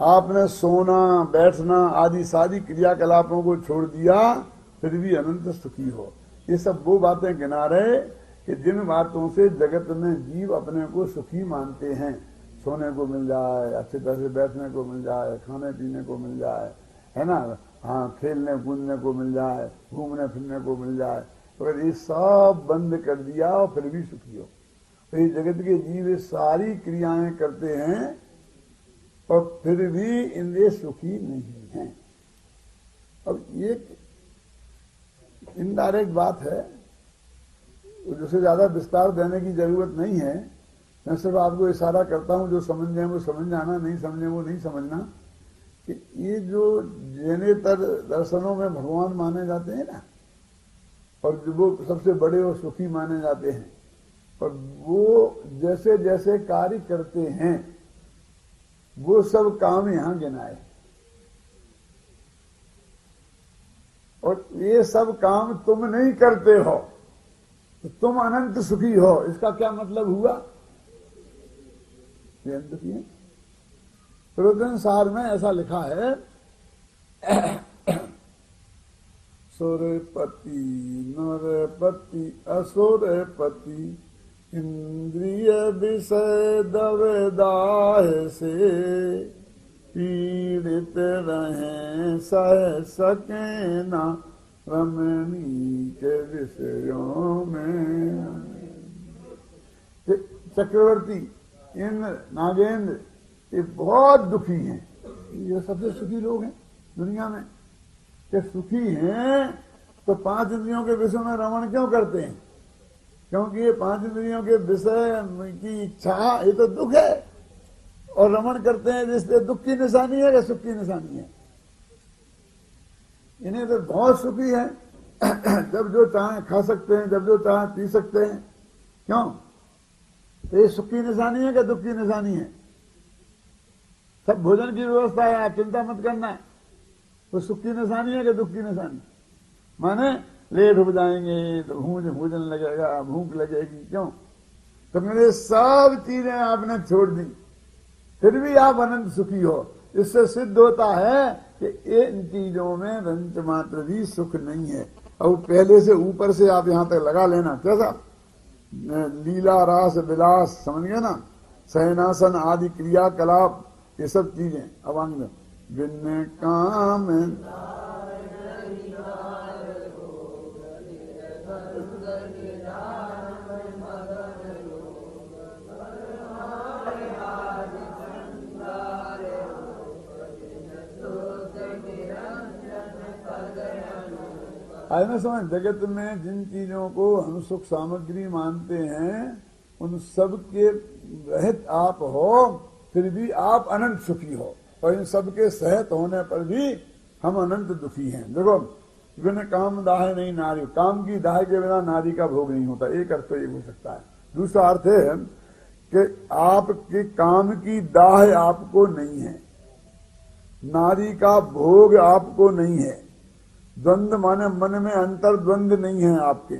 आपने सोना बैठना आदि सारी क्रियाकलापों को छोड़ दिया, फिर भी अनंत सुखी हो। ये सब वो बातें गिना रहे कि जिन बातों से जगत में जीव अपने को सुखी मानते हैं। सोने को मिल जाए, अच्छे तरह से बैठने को मिल जाए, खाने पीने को मिल जाए, है ना, हाँ, खेलने कूदने को मिल जाए, घूमने फिरने को मिल जाए, तो अगर ये सब बंद कर दिया और फिर भी सुखी हो। तो ये जगत के जीव ये सारी क्रियाएं करते हैं और फिर भी इनके सुखी नहीं हैं। अब ये इनडायरेक्ट बात है जैसे ज्यादा विस्तार देने की जरूरत नहीं है, मैं सिर्फ आपको इशारा करता हूं, जो समझ जाए वो समझ जाना, नहीं समझे वो नहीं समझना, कि ये जो जैनेतर दर्शनों में भगवान माने जाते हैं ना, और जो वो सबसे बड़े और सुखी माने जाते हैं, और वो जैसे जैसे कार्य करते हैं वो सब काम यहां गिनाए, और ये सब काम तुम नहीं करते हो तो तुम अनंत सुखी हो। इसका क्या मतलब हुआ? ये दुखी है। प्रवचनसार में ऐसा लिखा है, सुरपति नरपति असुरपति इंद्रिय विषय दवेदाह से पीड़ित रहे सह सके ना रमणी के विषयों में। चक्रवर्ती इन नागेंद्र ये बहुत दुखी हैं, ये सबसे सुखी लोग हैं दुनिया में। कि सुखी हैं तो 5 इंद्रियों के विषय में रमण क्यों करते हैं? क्योंकि ये 5 इंद्रियों के विषय की इच्छा ये तो दुख है, और रमण करते हैं जिससे दुख की निशानी है या सुख की निशानी है? इन्हें तो बहुत सुखी है, जब जो चाहे खा सकते हैं, जब जो चाहे पी सकते हैं। क्यों? तो ये सुख की निशानी है कि दुख की निशानी है? सब भोजन की व्यवस्था है, आप चिंता मत करना है। तो सुख की निशानी है कि दुख की निशानी? माने लेट हो जाएंगे तो भूजन लगेगा, भूख लगेगी। क्यों? तो मेरे सब चीजें आपने छोड़ दी, फिर भी आप अनंत सुखी हो। इससे सिद्ध होता है कि इन चीजों में रंच मात्र भी सुख नहीं है। और पहले से ऊपर से आप यहां तक लगा लेना, कैसा लीला रास विलास, समझ गए ना, शयनासन आदि क्रियाकलाप, ये सब चीजें अवांग में बिन काम आज ना समझ, जगत में जिन चीजों को हम सुख सामग्री मानते हैं उन सब के रहित आप हो, फिर भी आप अनंत सुखी हो, और इन सब के सहित होने पर भी हम अनंत दुखी हैं। देखो, बिन काम दाह नहीं नारी, काम की दाह के बिना नारी का भोग नहीं होता, एक अर्थ तो ये हो सकता है। दूसरा अर्थ है कि आपके काम की दाह आपको नहीं है, नारी का भोग आपको नहीं है, द्वंद्व माने मन में अंतर द्वंद्व नहीं है आपके,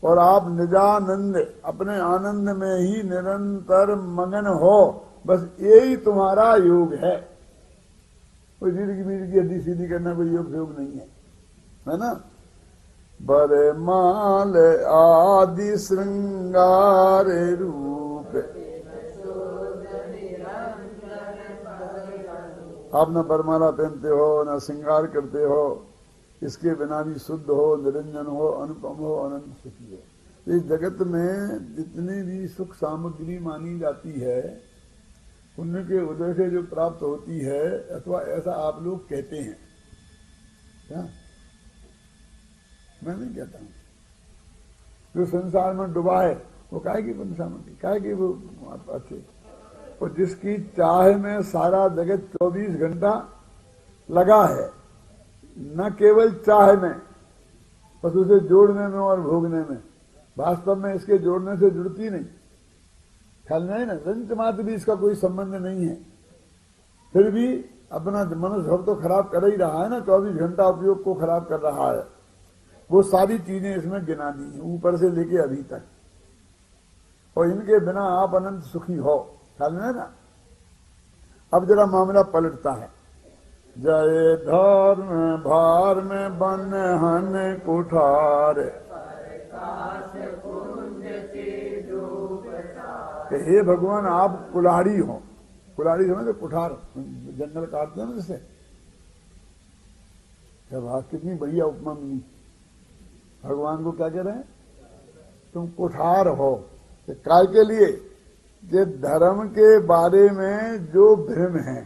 और आप निजानंद अपने आनंद में ही निरंतर मगन हो, बस यही तुम्हारा योग है। कोई जिंदगी की हड्डी सीधी करना कोई योग नहीं है ना। बर माल आदि श्रृंगार रूप, आप न बरमाला पहनते हो न श्रृंगार करते हो, इसके बिना भी शुद्ध हो, निरंजन हो, अनुपम हो, अनंत सुखी हो। इस जगत में जितनी भी सुख सामग्री मानी जाती है उनके उदय से जो प्राप्त होती है, अथवा ऐसा आप लोग कहते हैं, क्या? मैं नहीं कहता हूं। जो संसार में डूबा है वो काहे की सामग्री, काहे की वो अच्छे, और जिसकी चाह में सारा जगत 24 घंटा लगा है, न केवल चाह में, बस उसे जोड़ने में और भोगने में, वास्तव में इसके जोड़ने से जुड़ती नहीं, ख्याल नहीं ना, रंच मात्र भी इसका कोई संबंध नहीं है, फिर भी अपना मनुष्य तो खराब कर ही रहा है ना, 24 घंटा उपयोग को खराब कर रहा है। वो सारी चीजें इसमें गिना दी हैं ऊपर से लेके अभी तक, और इनके बिना आप अनंत सुखी हो, ख्याल में ना। अब जरा मामला पलटता है। जय धर्म भार में बन हन कुठार, हे भगवान आप कुल्हाड़ी हो, कुल्हाड़ी समझे, कुठार जंगल काटते हैं ना जैसे, जब कितनी बढ़िया उपमा मिली। भगवान को क्या कह रहे हैं? तुम कुठार हो, काय के लिए? कि धर्म के बारे में जो भ्रम है,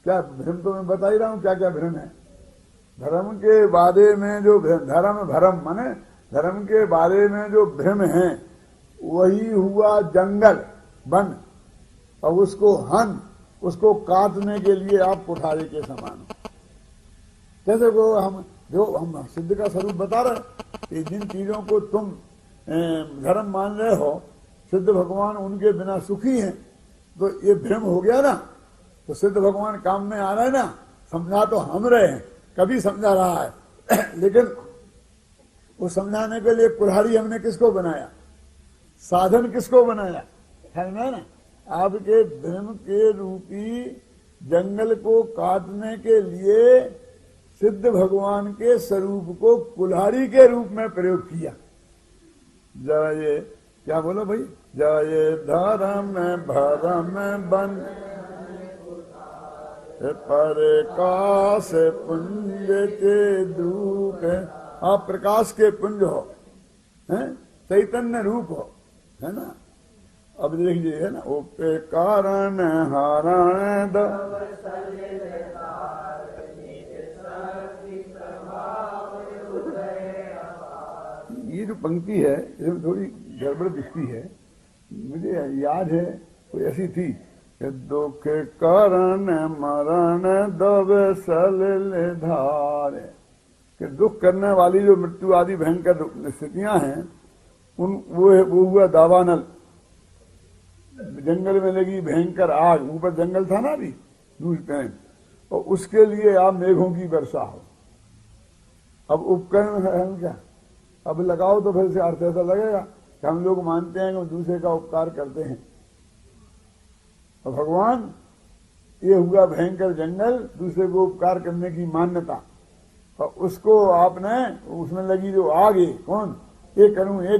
क्या भ्रम तो मैं बता ही रहा हूं क्या क्या भ्रम है। धर्म के बारे में जो धर्म, भरम माने धर्म के बारे में जो भ्रम है वही हुआ जंगल वन, और उसको काटने के लिए आप कुठारे के समान हो। जैसे को हम सिद्ध का स्वरूप बता रहे कि जिन चीजों को तुम धर्म मान रहे हो, सिद्ध भगवान उनके बिना सुखी हैं, तो ये भ्रम हो गया ना। तो सिद्ध भगवान काम में आ रहे हैं ना, समझा तो हम रहे हैं, कभी समझा रहा है लेकिन वो समझाने के लिए कुल्हाड़ी हमने किसको बनाया, साधन किसको बनाया, है ना। आपके भ्रम के रूपी जंगल को काटने के लिए सिद्ध भगवान के स्वरूप को कुल्हाड़ी के रूप में प्रयोग किया। जय, क्या बोलो भाई, जय धर्म भरम बन प्रकाश पुंज के द्रूप, आप प्रकाश के पुंज हो, हैं, चैतन्य रूप हो, है ना। अब देखिए, है ना, ओपे कारण हरण ये जो पंक्ति है इसमें थोड़ी गड़बड़ दिखती है। मुझे याद है कोई ऐसी थी, दुख कारण मरण दब सल धार, कि दुख करने वाली जो मृत्यु आदि भयंकर स्थितियां हैं वो हुआ दावानल, जंगल में लगी भयंकर आग, ऊपर जंगल था ना अभी दूसरे टाइम, और उसके लिए आप मेघों की वर्षा हो। अब उपकरण है क्या, अब लगाओ तो फिर से अर्थ ऐसा लगेगा कि हम लोग मानते हैं कि दूसरे का उपकार करते हैं। और भगवान ये हुआ भयंकर जंगल, दूसरे को उपकार करने की मान्यता, और उसको आपने उसमें लगी जो आग है, कौन ये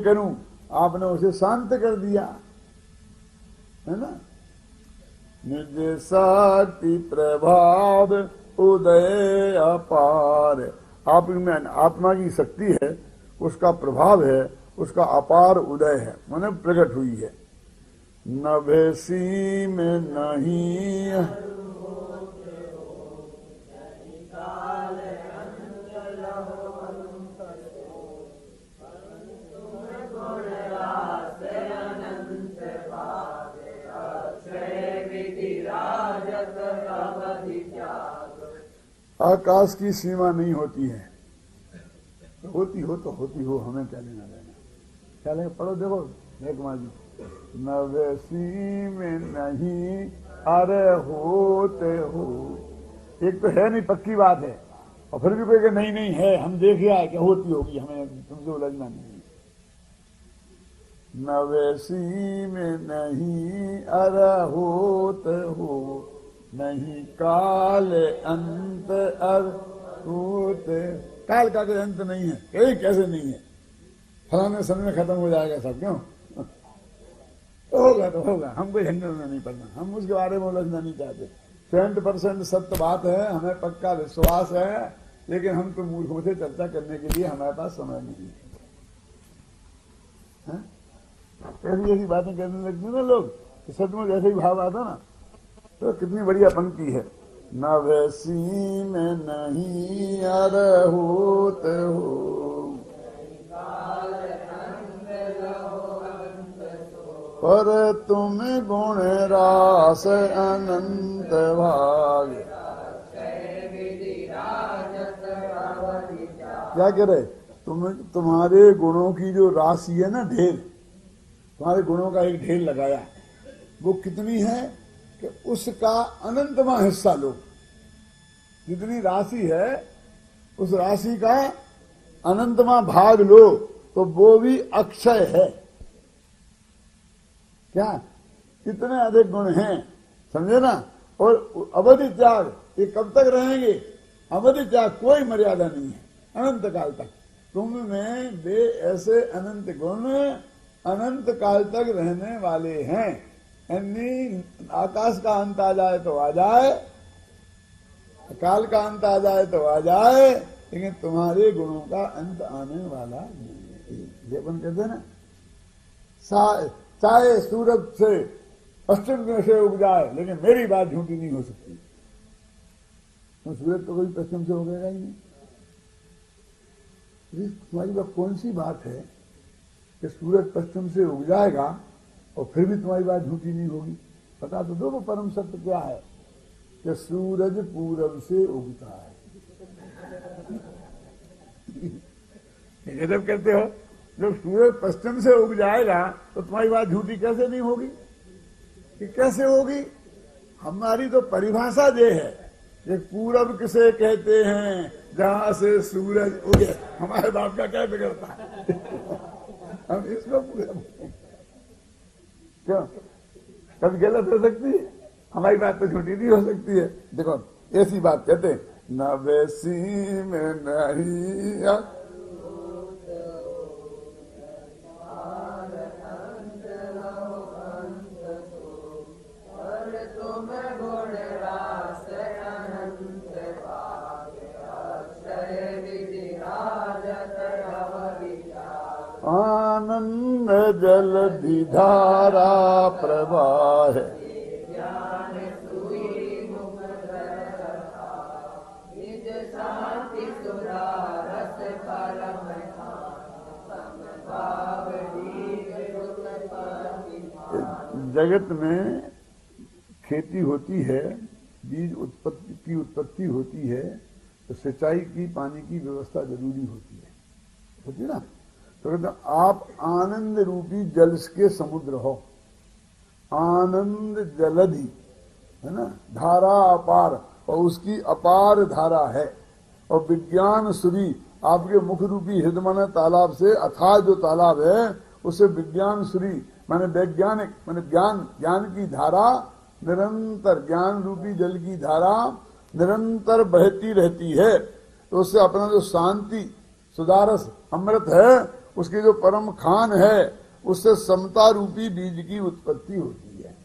करूं, आपने उसे शांत कर दिया, है ना। निज शक्ति प्रभाव उदय अपार, आप में आत्मा की शक्ति है, उसका प्रभाव है, उसका अपार उदय है, माने प्रकट हुई है। नभेसी में नहीं आकाश की सीमा नहीं होती है, होती हो, हमें क्या लेना देना, क्या लेंगे, पढ़ो देखो मेघमा जी, नवेसी में नहीं अरे होते हो, एक तो है नहीं, पक्की बात है, और फिर भी कोई कि नहीं है, हम देख आए कि होती होगी, हमें तुमसे उलझना नहीं। नवेसी में नहीं अरे होते हो, नहीं काल अंत होते, काल का कोई अंत नहीं है, कहीं कैसे नहीं है, फलाने समय में खत्म हो जाएगा सब, क्यों होगा तो होगा, हम कोई झंझट में नहीं पड़ना, हम उसके बारे में उलझना नहीं चाहते। 70% सत्य बात है, हमें पक्का विश्वास है, लेकिन हम तो मूर्खों से चर्चा करने के लिए हमारे पास समय नहीं है। ऐसी बातें करने लगते ना लोग, तो सचमुच ऐसे ही भाव आता ना, तो कितनी बढ़िया पंक्ति है, न वैसी में नहीं अर होत हो, पर तुम गुण रास अनंत भाग। क्या कह रहे, तुम्हारे गुणों की जो राशि है ना, ढेर, तुम्हारे गुणों का एक ढेर लगाया, वो कितनी है कि उसका अनंतमा हिस्सा लो। जितनी राशि है उस राशि का अनंतमा भाग लो, तो वो भी अक्षय है। क्या कितने अधिक गुण हैं, समझे ना। और अवधि त्याग, ये कब तक रहेंगे, अवधि त्याग कोई मर्यादा नहीं है, अनंत काल तक। तुम में वे ऐसे अनंत गुण अनंत काल तक रहने वाले हैं। यानी आकाश का अंत आ जाए तो आ जाए, काल का अंत आ जाए तो आ जाए, लेकिन तुम्हारे गुणों का अंत आने वाला नहीं। ये अपन कहते हैं ना, चाहे सूरज से पश्चिम में से उग जाए, लेकिन मेरी बात झूठी नहीं हो सकती। तो सूरज तो कभी पश्चिम से उगेगा ही नहीं, तुम्हारी बात कौन सी बात है कि सूरज पश्चिम से उग जाएगा और फिर भी तुम्हारी बात झूठी नहीं होगी? पता तो दो वो परम सत्य क्या है कि सूरज पूरब से उगता है। जब कहते हो जब सूरज पश्चिम से उग जाएगा तो तुम्हारी बात झूठी कैसे नहीं होगी? कि कैसे होगी? हमारी तो परिभाषा ये है कि पूरब किसे कहते हैं, जहां से सूरज उगे। हमारे बाप का क्या बिगड़ता है? हम इसको पूरब क्यों? कभी गलत हो सकती है? हमारी बात तो झूठी नहीं हो सकती है। देखो ऐसी बात कहते हैं, न वैसी में नहीं आनंद जलधि धारा प्रवाह जगत में खेती होती है, बीज उत्पत्ति होती है, तो सिंचाई की पानी की व्यवस्था जरूरी होती है ना। तो कहते आप आनंद रूपी जल के समुद्र हो, आनंद जलधि है ना, धारा अपार, और उसकी अपार धारा है। और विज्ञान सुरी आपके मुख रूपी हृदय तालाब से अथाह जो तालाब है उसे विज्ञान सुरी माने वैज्ञानिक माने ज्ञान की धारा निरंतर, ज्ञान रूपी जल की धारा निरंतर बहती रहती है। तो उससे अपना जो शांति सुधारस अमृत है, उसकी जो परम खान है, उससे समता रूपी बीज की उत्पत्ति होती है।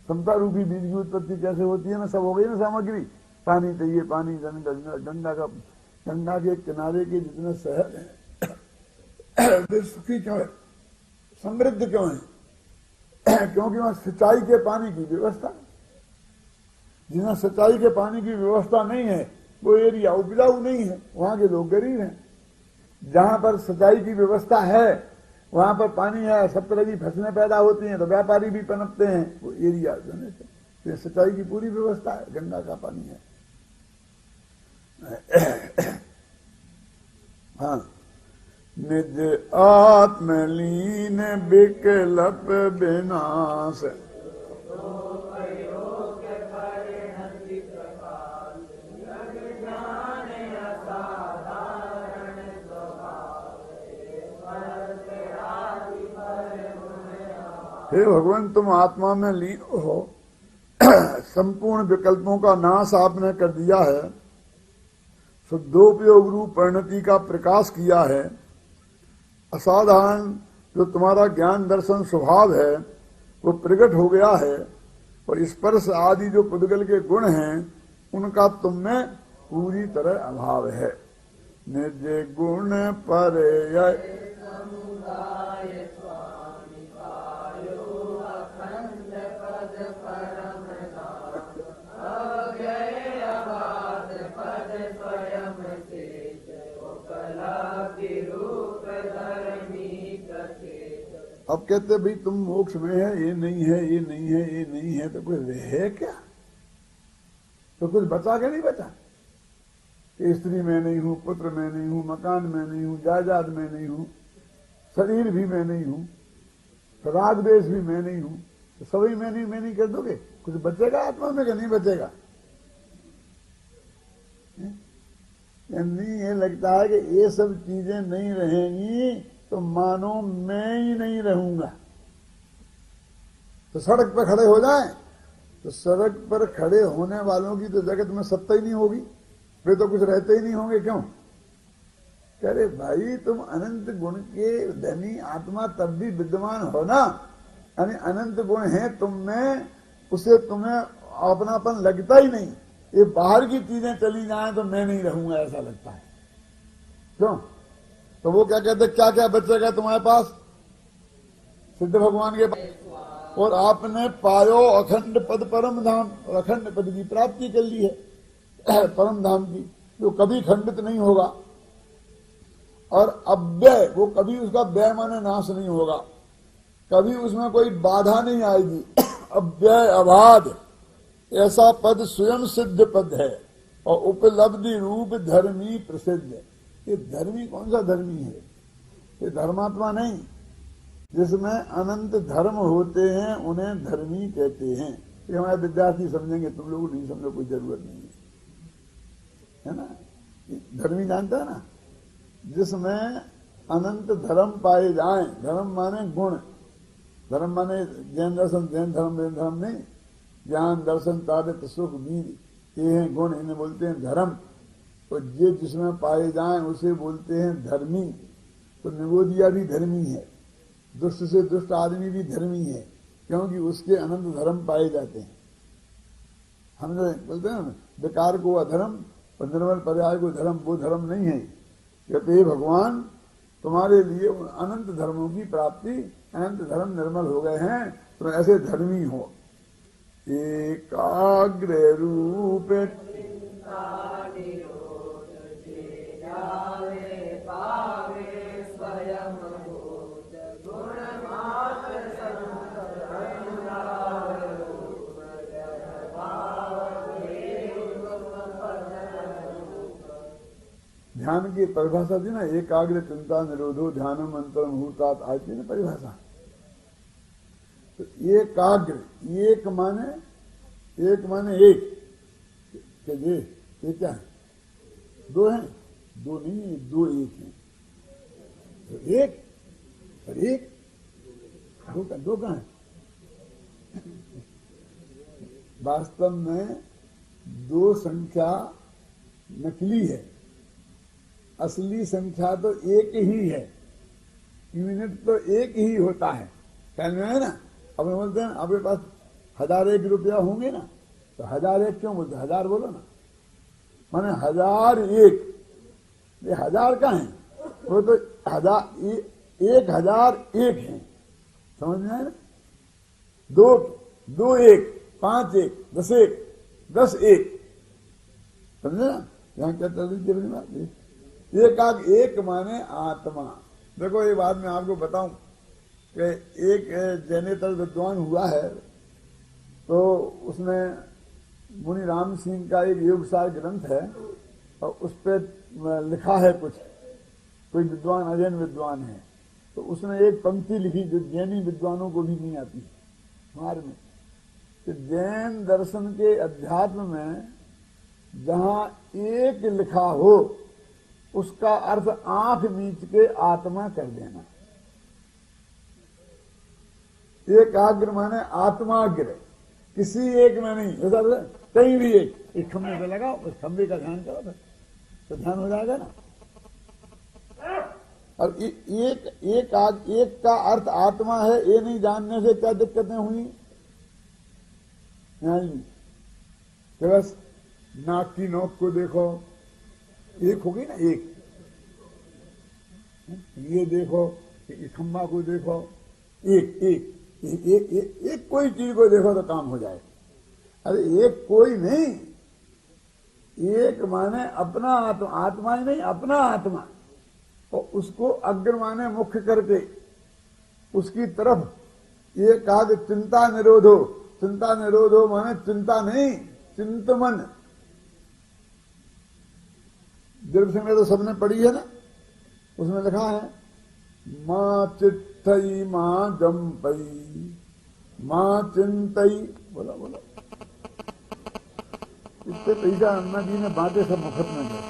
समता रूपी बीज की उत्पत्ति कैसे होती है ना? सब हो गई ना सामग्री। पानी चाहिए, पानी गंगा के किनारे के जितने शहर हैं वे सुखी क्यों है, समृद्ध क्यों है? क्योंकि वहां सिंचाई के पानी की व्यवस्था, जिन्हें सिंचाई के पानी की व्यवस्था नहीं है वो एरिया उपजाऊ नहीं है, वहां के लोग गरीब हैं। जहां पर सिंचाई की व्यवस्था है वहां पर पानी है, सब तरह की फसलें पैदा होती हैं, तो व्यापारी भी पनपते हैं। वो एरिया जो सिंचाई की पूरी व्यवस्था है, गंगा का पानी है। हाँ, निज आत्मलीन विकल्प विनाश हे भगवान, तुम आत्मा में लीन हो, संपूर्ण विकल्पों का नाश आपने कर दिया है, शुद्धोपयोग रूप परिणति का प्रकाश किया है। असाधारण जो तुम्हारा ज्ञान दर्शन स्वभाव है वो प्रकट हो गया है, और स्पर्श आदि जो पुद्गल के गुण हैं उनका तुम में पूरी तरह अभाव है। निज गुण पर अब कहते भाई तुम मोक्ष में है, ये नहीं है, ये नहीं है, ये नहीं है, तो कुछ है क्या? तो कुछ बचा के नहीं बचा कि स्त्री में नहीं हूं, पुत्र में नहीं हूं, मकान में नहीं हूं, जायदाद में नहीं हूं, शरीर भी मैं नहीं हूं, तो राग देश भी मैं नहीं हूं, तो सभी मैं नहीं कर दोगे? कुछ बचेगा आत्मा में? क्या नहीं बचेगा? नहीं, ये लगता है कि ये सब चीजें नहीं रहेंगी तो मानो मैं ही नहीं रहूंगा। तो सड़क पर खड़े हो जाएं, तो सड़क पर खड़े होने वालों की तो जगत में सत्ता ही नहीं होगी, वे तो कुछ रहते ही नहीं होंगे। क्यों? कह रहे भाई तुम अनंत गुण के धनी आत्मा तब भी विद्यमान हो ना, यानी अनंत गुण है तुम में, उसे तुम्हें अपनापन लगता ही नहीं। ये बाहर की चीजें चली जाएं तो मैं नहीं रहूंगा ऐसा लगता है। क्यों? तो वो क्या कहते, क्या क्या बचेगा तुम्हारे पास? सिद्ध भगवान के पास। और आपने पायो अखंड पद परम धाम, और अखंड पद की प्राप्ति कर ली है परम धाम की, जो कभी खंडित नहीं होगा। और अव्यय, वो कभी उसका व्यय माने नाश नहीं होगा, कभी उसमें कोई बाधा नहीं आएगी। अव्यय अबाध ऐसा पद स्वयं सिद्ध पद है और उपलब्धि रूप धर्मी प्रसिद्ध है। ये धर्मी कौन सा धर्मी है? ये धर्मात्मा नहीं, जिसमें अनंत धर्म होते हैं उन्हें धर्मी कहते हैं। ये हमारे विद्यार्थी समझेंगे, तुम लोग नहीं समझो, कोई जरूरत नहीं है ना। धर्मी जानता है ना, जिसमें अनंत धर्म पाए जाएं। धर्म माने गुण, धर्म माने जैन दर्शन, जैन धर्म नहीं, ज्ञान दर्शन ताबित सुख वीर, ये हैं गुण, इन्हें बोलते हैं धर्म। और ये जिसमें पाए जाएं उसे बोलते हैं धर्मी। तो निगोदिया भी धर्मी है, दुष्ट से दुष्ट आदमी भी धर्मी है, क्योंकि उसके अनंत धर्म पाए जाते हैं। हम जो बोलते हैं विकार को अधर्म और निर्मल पर्याय को धर्म, वो धर्म नहीं है। कहते हे भगवान, तुम्हारे लिए उन अनंत धर्मों की प्राप्ति, अनंत धर्म निर्मल हो गए हैं, तुम ऐसे धर्मी हो। एकाग्र रूप ध्यान की परिभाषा थी ना, एकाग्र चिंता निरोधो ध्यानम अंतर मुहूर्तात्, आती ना परिभाषा। तो एकाग्र, एक माने एक, ये क्या है? दो हैं? दो नहीं है, दो एक हैं। तो एक और एक, दो कहाँ है? वास्तव में दो संख्या नकली है, असली संख्या तो एक ही है। यूनिट तो एक ही होता है, ख्याल में है ना। अपने बोलते हैं आपके पास 1001 रुपया होंगे ना, तो 1001 क्यों बोलते? 1000 बोलो ना, माने 1001। ये 1000 का है, वो तो 1001 है, समझ में आया ना। 2 1 5 1 10 1 10 1, समझे ना। यहाँ क्या चल रही है बात? एक माने आत्मा। देखो ये बात मैं आपको बताऊं कि एक जैनेतर विद्वान हुआ है, तो उसमें मुनि राम सिंह का एक योगसार ग्रंथ है और उस पर लिखा है कुछ, कोई विद्वान अजैन विद्वान है, तो उसने एक पंक्ति लिखी जो जैनी विद्वानों को भी नहीं आती हमारे में, कि जैन दर्शन के अध्यात्म में जहां एक लिखा हो उसका अर्थ आंख मीच के आत्मा कर देना। एकाग्र माने आत्माग्र, किसी एक में नहीं, कहीं भी एक खंभे पे लगाओ, उस खंभे का ध्यान करो तो ध्यान हो जाएगा ना। और एक का अर्थ आत्मा है, ये नहीं जानने से क्या दिक्कतें हुई? नहीं, बस नाक की नोक को देखो, एक होगी ना, एक ये देखो, खंभा को देखो, एक कोई चीज को देखो तो काम हो जाए। अरे एक कोई नहीं, एक माने अपना आत्मा, आत्मा ही नहीं अपना आत्मा, और उसको अग्र माने मुख्य करके उसकी तरफ एक आग चिंता निरोधो। चिंता निरोधो माने चिंता नहीं, चिंतमन। दीर्घ सिंह ने तो सबने पढ़ी है ना, उसमें लिखा है मां चित्तई मां जम्पई मां चिंतई। बोला बोला, इससे पैसा अन्ना जी ने बांटे सब मुफ्त में गए।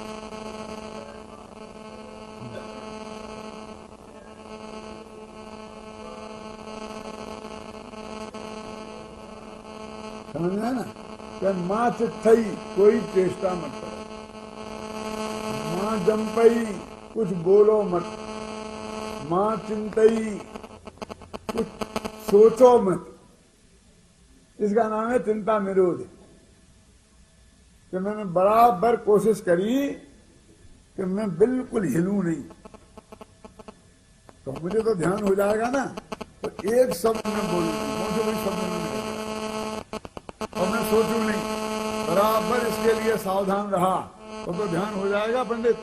समझ में ना, क्या मां चित्तई, कोई चेष्टा मत करो, मां जम्पई, कुछ बोलो मत, मां चिंतई, कुछ सोचो मत। इसका नाम है चिंता निरोध। कि मैंने बराबर कोशिश करी कि मैं बिल्कुल हिलूं नहीं, तो मुझे तो ध्यान हो जाएगा ना। तो एक शब्द में बोलूं, मुझे कोई शब्द नहीं, और मैं सोचूं नहीं, बराबर इसके लिए सावधान रहा तो ध्यान हो जाएगा पंडित।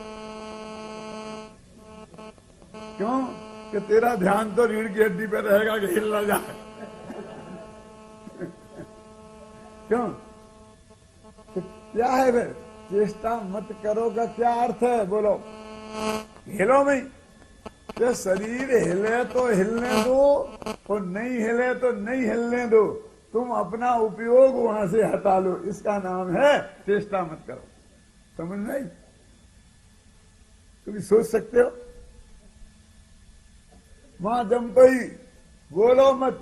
क्यों? कि तेरा ध्यान तो रीढ़ की हड्डी पे रहेगा कि हिल ना जाए। क्यों? तो क्या है फिर? चेष्टा मत करो का क्या अर्थ है? बोलो। हिलो नहीं, कि शरीर हिले तो हिलने दो और नहीं हिले तो नहीं हिलने दो। तुम अपना उपयोग वहां से हटा लो, इसका नाम है चेष्टा मत करो। समझ नहीं? तुम सोच सकते हो मां जमपई बोलो मत,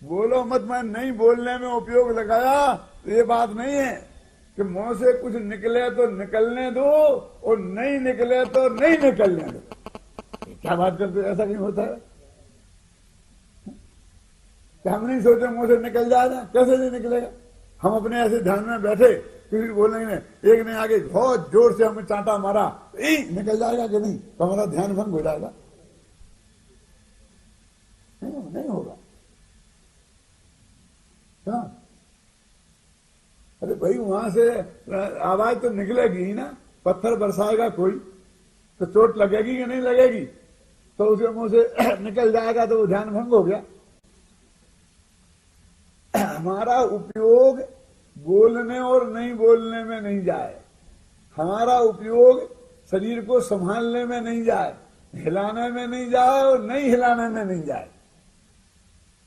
बोलो मत। मैं नहीं बोलने में उपयोग लगाया तो ये बात नहीं है कि मुंह से कुछ निकले तो निकलने दो और नहीं निकले तो नहीं निकलने दो। क्या बात करते? ऐसा नहीं होता है। क्या हम नहीं सोचे मुंह से निकल जाएगा? कैसे नहीं निकलेगा? हम अपने ऐसे ध्यान में बैठे, किसी बोलेंगे एक ने आगे बहुत जोर से हमें चांटा मारा, निकल जाएगा कि नहीं? तो हमारा ध्यान भंग हो जाएगा? नहीं होगा। हाँ, अरे भाई वहां से आवाज तो निकलेगी ही ना। पत्थर बरसाएगा कोई तो चोट लगेगी कि नहीं लगेगी? तो उसके मुंह से निकल जाएगा तो वो ध्यान भंग हो गया। हमारा उपयोग बोलने और नहीं बोलने में नहीं जाए, हमारा उपयोग शरीर को संभालने में नहीं जाए, हिलाने में नहीं जाए और नहीं हिलाने में नहीं जाए।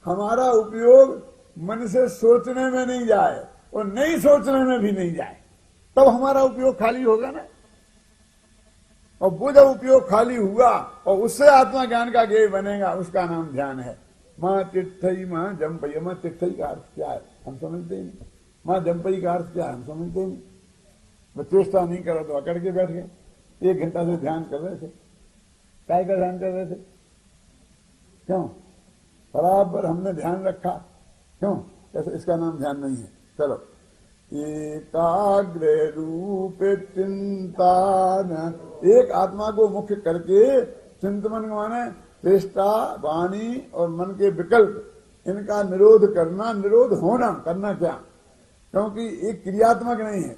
हमारा उपयोग मन से सोचने में नहीं जाए और नहीं सोचने में भी नहीं जाए, तब हमारा उपयोग खाली होगा ना। और वो जब उपयोग खाली हुआ और उससे आत्मा ज्ञान का ज्ञेय बनेगा, उसका नाम ध्यान है। मां तिष्ठई मां जमपई। मां तिष्ठई का अर्थ क्या है हम समझते ही नहीं। मां जमपई का अर्थ क्या है हम समझते ही नहीं। वो चेष्टा नहीं करो तो अकड़ के बैठ गए। 1 घंटा से ध्यान कर रहे थे, काय का ध्यान कर रहे थे? क्यों? बराबर हमने ध्यान रखा। क्यों? ऐसे इसका नाम ध्यान नहीं है। चलो, एकाग्र रूप चिंतन, एक आत्मा को मुख्य करके चिंतन माने चेष्टा, वाणी और मन के विकल्प, इनका निरोध करना। निरोध होना, करना क्या? क्योंकि एक क्रियात्मक नहीं है,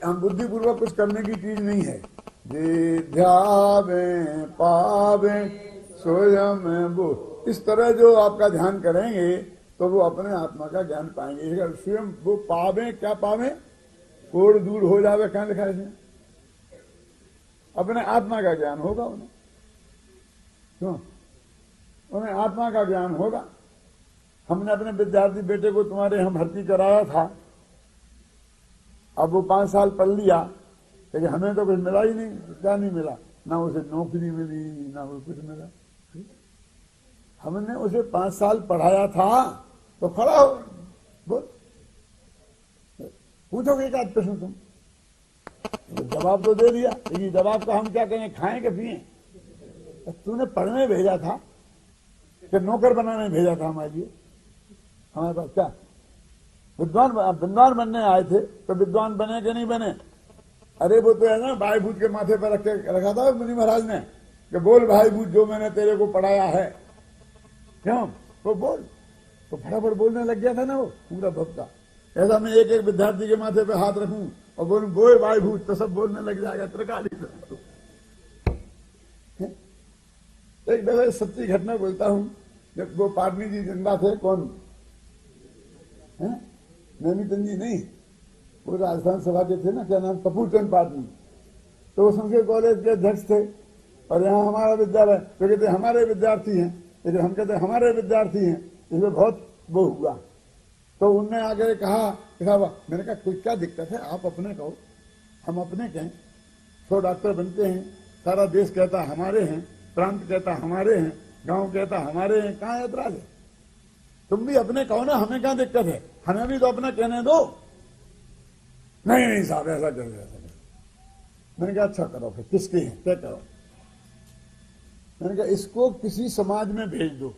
हम बुद्धिपूर्वक कुछ करने की चीज नहीं है। जे ध्यावे पावे स्वयं वो, इस तरह जो आपका ध्यान करेंगे तो वो अपने आत्मा का ज्ञान पाएंगे। अगर स्वयं वो पावे, क्या पावे? कोड़ दूर हो जावे, कहां लिखा है इसमें? अपने आत्मा का ज्ञान होगा उन्हें। क्यों? उन्हें आत्मा का ज्ञान होगा। हमने अपने विद्यार्थी बेटे को तुम्हारे यहां भर्ती कराया था, अब वो 5 साल पढ़ लिया, लेकिन हमें तो कुछ मिला ही नहीं। क्या नहीं मिला? ना उसे नौकरी मिली, ना वो कुछ मिला। हमने उसे 5 साल पढ़ाया था तो खड़ा हो, बोल, पूछोगे एक आध प्रश्न तुम, तो जवाब तो दे दिया, लेकिन जवाब का हम क्या कहें? खाएं कि पिए? तूने पढ़ने भेजा था कि नौकर बनाने भेजा था हमारे लिए? हमारे पास क्या विद्वान बनने आए थे, तो विद्वान बने कि नहीं बने? अरे वो तो है ना, भाई भूत के माथे पर रखा था मुनि महाराज ने कि बोल भाई भूत जो मैंने तेरे को पढ़ाया है। क्यों? वो बोल, तो फटाफट बोलने लग गया था ना वो पूरा भक्ता। ऐसा मैं एक एक विद्यार्थी के माथे पे हाथ रखूं और बोलूं बोल भाई भूत, तो सब बोलने लग जाएगा। त्रिकाली एक दफा सच्ची घटना बोलता हूं, जब वो पाटनी जी जिंदा थे, कौन नैनीचंद जी नहीं, वो राजस्थान सभा के थे ना, क्या नाम, कपूरचंद पाटनी। तो वो संस्कृत कॉलेज के अध्यक्ष थे और यहाँ हमारा विद्यालय, तो कहते हमारे विद्यार्थी हैं, लेकिन हम कहते हमारे विद्यार्थी हैं, इसमें बहुत वो हुआ। तो उनने आगे कहा, मैंने कहा कोई क्या दिक्कत है, आप अपने कहो, हम अपने कहें। 100 डॉक्टर बनते हैं, सारा देश कहता हमारे हैं, प्रांत कहता हमारे हैं, गांव कहता हमारे हैं, कहाँ ऐतराज है? तुम भी अपने कहो ना, हमें क्या दिक्कत है? हमें भी तो अपना कहने दो। नहीं साहब ऐसा कर दिया। मैंने कहा अच्छा करो, फिर किसके हैं क्या करो? मैंने कहा इसको किसी समाज में भेज दो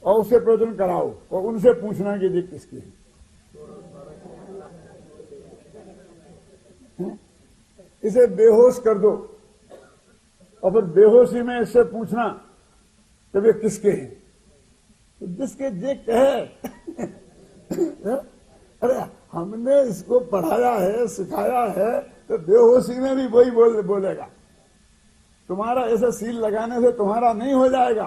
और उससे प्रवचन कराओ और उनसे पूछना कि ये किसके हैं। इसे बेहोश कर दो और फिर बेहोशी में इससे पूछना कि वे किसके हैं। तो जिसके जे कहे अरे हमने इसको पढ़ाया है, सिखाया है, तो बेहोशी में भी वही बोलेगा। तुम्हारा ऐसा सील लगाने से तुम्हारा नहीं हो जाएगा,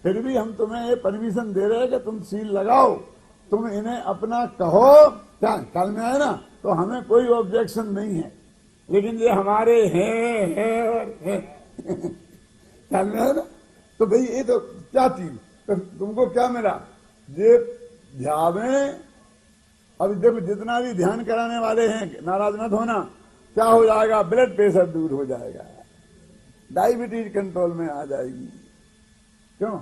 फिर भी हम तुम्हें ये परमिशन दे रहे हैं कि तुम सील लगाओ, तुम इन्हें अपना कहो, क्या ख्याल में आए ना, तो हमें कोई ऑब्जेक्शन नहीं है। लेकिन ये हमारे हैं और हैं ख्याल में आए ना, तो भाई ये तो क्या चीज, तो तुमको क्या मिला, ये ध्यान। अब देखो जितना भी ध्यान कराने वाले हैं, नाराज मत होना, क्या हो जाएगा, ब्लड प्रेशर दूर हो जाएगा, डायबिटीज कंट्रोल में आ जाएगी। क्यों?